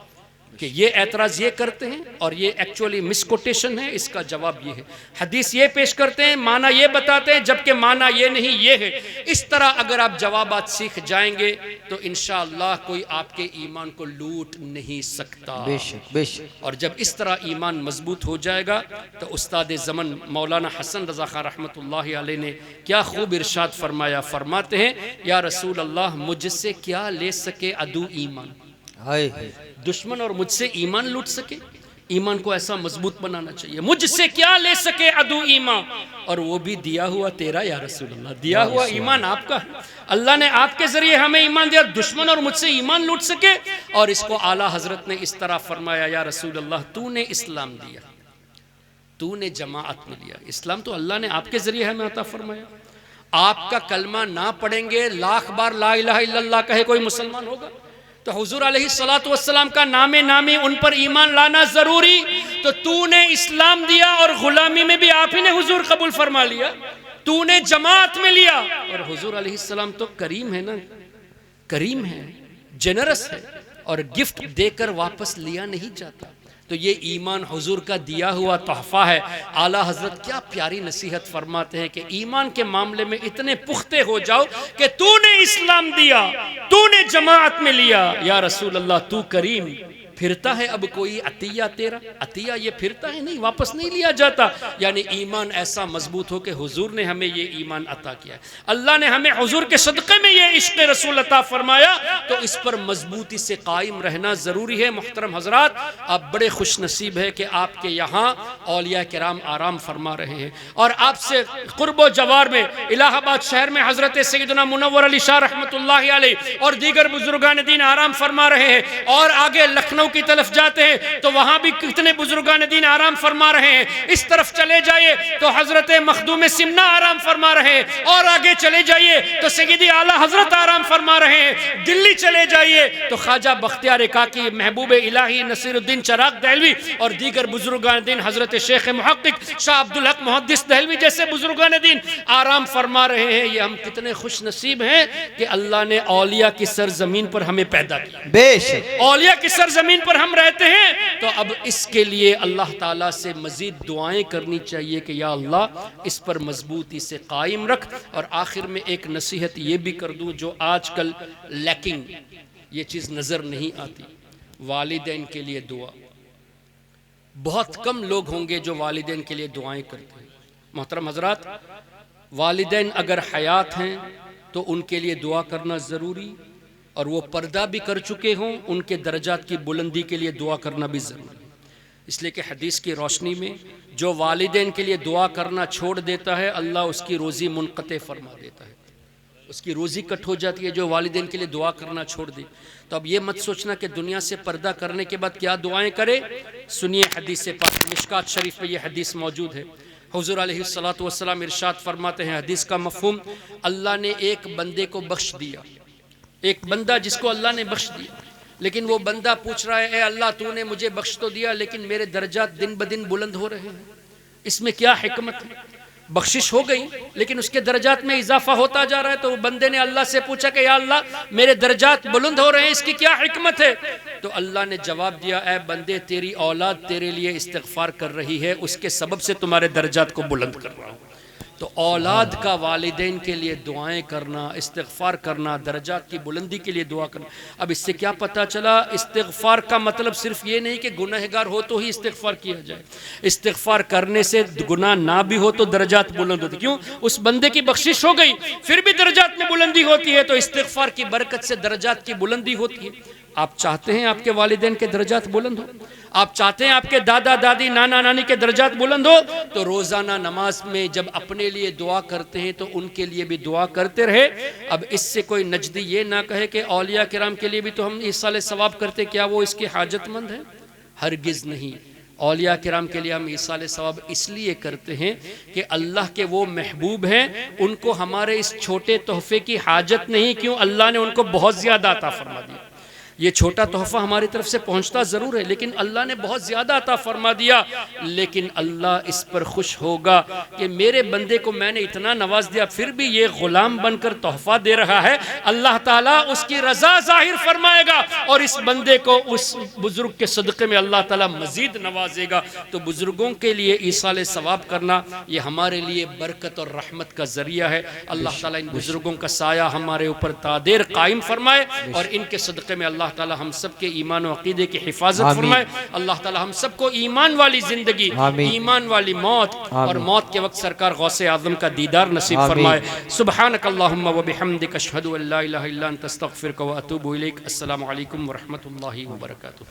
کہ یہ اعتراض یہ کرتے ہیں اور یہ ایکچولی مسکوٹیشن ہے، اس کا جواب یہ ہے۔ حدیث یہ پیش کرتے ہیں، معنی یہ بتاتے ہیں، جبکہ معنی یہ نہیں یہ ہے۔ اس طرح اگر آپ جوابات سیکھ جائیں گے تو انشاءاللہ کوئی آپ کے ایمان کو لوٹ نہیں سکتا۔ بے شک بے شک۔ اور جب اس طرح ایمان مضبوط ہو جائے گا تو استاد زمن مولانا حسن رضا خان رحمۃ اللہ علیہ نے کیا خوب ارشاد فرمایا، فرماتے ہیں یا رسول اللہ مجھ سے کیا لے سکے عدو ایمان، ہائے دشمن اور مجھ سے ایمان لوٹ سکے؟ ایمان کو ایسا مضبوط بنانا چاہیے، مجھ سے کیا لے سکے عدو ایمان، اور وہ بھی دیا ہوا تیرا یا رسول اللہ، دیا ہوا ایمان آپ کا ہے، اللہ نے آپ کے ذریعے ہمیں ایمان دیا، دشمن اور مجھ سے ایمان لوٹ سکے۔ اور اس کو اعلیٰ حضرت نے اس طرح فرمایا یا رسول اللہ تو نے اسلام دیا، تو نے جماعت میں لیا، اسلام تو اللہ نے آپ کے ذریعے ہمیں عطا فرمایا۔ آپ کا کلمہ نہ پڑھیں گے، 1,00,000 بار لا الہ الا اللہ کہے کوئی مسلمان ہوگا؟ تو حضور علیہ السلام کا نام نامی ان پر ایمان لانا ضروری۔ تو نے اسلام دیا اور غلامی میں بھی آپ ہی نے حضور قبول فرما لیا، تو نے جماعت میں لیا، اور حضور علیہ السلام تو کریم ہے نا، کریم ہے، جنرس ہے، اور گفٹ دے کر واپس لیا نہیں جاتا۔ تو یہ ایمان حضور کا دیا ہوا تحفہ ہے۔ اعلیٰ حضرت کیا پیاری نصیحت فرماتے ہیں کہ ایمان کے معاملے میں اتنے پختے ہو جاؤ کہ تو نے اسلام دیا، تو نے جماعت میں لیا، یا رسول اللہ تو کریم، پھرتا ہے اب کوئی عطیہ تیرا، عطیہ یہ پھرتا ہے نہیں، واپس نہیں لیا جاتا۔ یعنی ایمان ایسا مضبوط ہو کہ حضور نے ہمیں یہ ایمان عطا کیا ہے، اللہ نے ہمیں حضور کے صدقے میں یہ عشق رسول عطا فرمایا، تو اس پر مضبوطی سے قائم رہنا ضروری ہے۔ محترم حضرات، آپ بڑے خوش نصیب ہے کہ آپ کے یہاں اولیاء کرام آرام فرما رہے ہیں، اور آپ سے قرب و جوار میں الہ آباد شہر میں حضرت سیدنا منور علی شاہ رحمۃ اللہ علیہ اور دیگر بزرگان دین آرام فرما رہے ہیں، اور آگے لکھنؤ کی طرف جاتے ہیں تو وہاں بھی کتنے بزرگان دین آرام فرما رہے ہیں. اس طرف چلے جائیے تو حضرت مخدوم سمنا آرام فرما رہے ہیں, اور آگے چلے جائیے تو سیدی اعلیٰ حضرت آرام فرما رہے ہیں. دلی چلے جائیے تو خواجہ بختیار کاکی, محبوب الہی نصیر الدین چراغ دہلوی اور دیگر بزرگان دین, حضرت شیخ محقق شاہ عبدالحق محدث دہلوی جیسے بزرگان دین آرام فرما رہے ہیں. یہ ہم کتنے خوش نصیب ہیں کہ اللہ نے اولیاء کی سرزمین پر ہمیں پیدا کیا, بے شک اولیاء کی سرزمین پر ہم رہتے ہیں. تو اب اس کے لیے اللہ تعالیٰ سے مزید دعائیں کرنی چاہیے کہ یا اللہ اس پر مضبوطی سے قائم رکھ. اور آخر میں ایک نصیحت یہ بھی کر دوں جو آج کل لیکنگ یہ چیز نظر نہیں آتی, والدین کے لیے دعا. بہت کم لوگ ہوں گے جو والدین کے لیے دعائیں کرتے ہیں. محترم حضرات, والدین اگر حیات ہیں تو ان کے لیے دعا کرنا ضروری, اور وہ پردہ بھی کر چکے ہوں ان کے درجات کی بلندی کے لیے دعا کرنا بھی ضروری. اس لیے کہ حدیث کی روشنی میں جو والدین کے لیے دعا کرنا چھوڑ دیتا ہے اللہ اس کی روزی منقطع فرما دیتا ہے, اس کی روزی کٹ ہو جاتی ہے جو والدین کے لیے دعا کرنا چھوڑ دے. تو اب یہ مت سوچنا کہ دنیا سے پردہ کرنے کے بعد کیا دعائیں کرے. سنیے حدیث پاک, مشکات شریف میں یہ حدیث موجود ہے. حضور علیہ الصلوۃ ارشاد فرماتے ہیں, حدیث کا مفہوم, اللہ نے ایک بندے کو بخش دیا, ایک بندہ جس کو اللہ نے بخش دیا, لیکن وہ بندہ پوچھ رہا ہے اے اللہ تو نے مجھے بخش تو دیا لیکن میرے درجات دن بدن بلند ہو رہے ہیں, اس میں کیا حکمت ہے. بخشش ہو گئی لیکن اس کے درجات میں اضافہ ہوتا جا رہا ہے. تو وہ بندے نے اللہ سے پوچھا کہ یا اللہ میرے درجات بلند ہو رہے ہیں, اس کی کیا حکمت ہے. تو اللہ نے جواب دیا, اے بندے تیری اولاد تیرے لیے استغفار کر رہی ہے, اس کے سبب سے تمہارے درجات کو بلند کر رہا ہوں. تو اولاد کا والدین کے لیے دعائیں کرنا, استغفار کرنا, درجات کی بلندی کے لیے دعا کرنا. اب اس سے کیا پتہ چلا, استغفار کا مطلب صرف یہ نہیں کہ گنہگار ہو تو ہی استغفار کیا جائے. استغفار کرنے سے گناہ نہ بھی ہو تو درجات بلند ہوتی. کیوں؟ اس بندے کی بخشش ہو گئی پھر بھی درجات میں بلندی ہوتی ہے. تو استغفار کی برکت سے درجات کی بلندی ہوتی ہے. آپ چاہتے ہیں آپ کے والدین کے درجات بلند ہو, آپ چاہتے ہیں آپ کے دادا دادی نانا نانی کے درجات بلند ہو, تو روزانہ نماز میں جب اپنے لیے دعا کرتے ہیں تو ان کے لیے بھی دعا کرتے رہے. اب اس سے کوئی نجدی یہ نہ کہے کہ اولیاء کرام کے لیے بھی تو ہم ایصال ثواب کرتے, کیا وہ اس کی حاجت مند ہے؟ ہرگز نہیں. اولیاء کرام کے لیے ہم ایصال ثواب اس لیے کرتے ہیں کہ اللہ کے وہ محبوب ہیں, ان کو ہمارے اس چھوٹے تحفے کی حاجت نہیں. کیوں؟ اللہ نے ان کو بہت زیادہ عطا فرما دیا. یہ چھوٹا تحفہ ہماری طرف سے پہنچتا ضرور ہے لیکن اللہ نے بہت زیادہ عطا فرما دیا. لیکن اللہ اس پر خوش ہوگا کہ میرے بندے کو میں نے اتنا نواز دیا پھر بھی یہ غلام بن کر تحفہ دے رہا ہے. اللہ تعالیٰ اس کی رضا ظاہر فرمائے گا اور اس بندے کو اس بزرگ کے صدقے میں اللہ تعالیٰ مزید نوازے گا. تو بزرگوں کے لیے ایصال ثواب کرنا یہ ہمارے لیے برکت اور رحمت کا ذریعہ ہے. اللہ تعالیٰ ان بزرگوں کا سایہ ہمارے اوپر تادیر قائم فرمائے اور ان کے صدقے میں اللہ تعالی ہم سب کے ایمان و عقیدے کی حفاظت فرمائے. اللہ تعالی ہم سب کو ایمان والی زندگی, ایمان والی موت اور موت کے وقت سرکار غوث اعظم کا دیدار نصیب فرمائے. سبحانک اللہم و بحمدک اشہد ان لا الہ الا انت استغفرک و اتوب الیک. السلام علیکم ورحمۃ اللہ وبرکاتہ.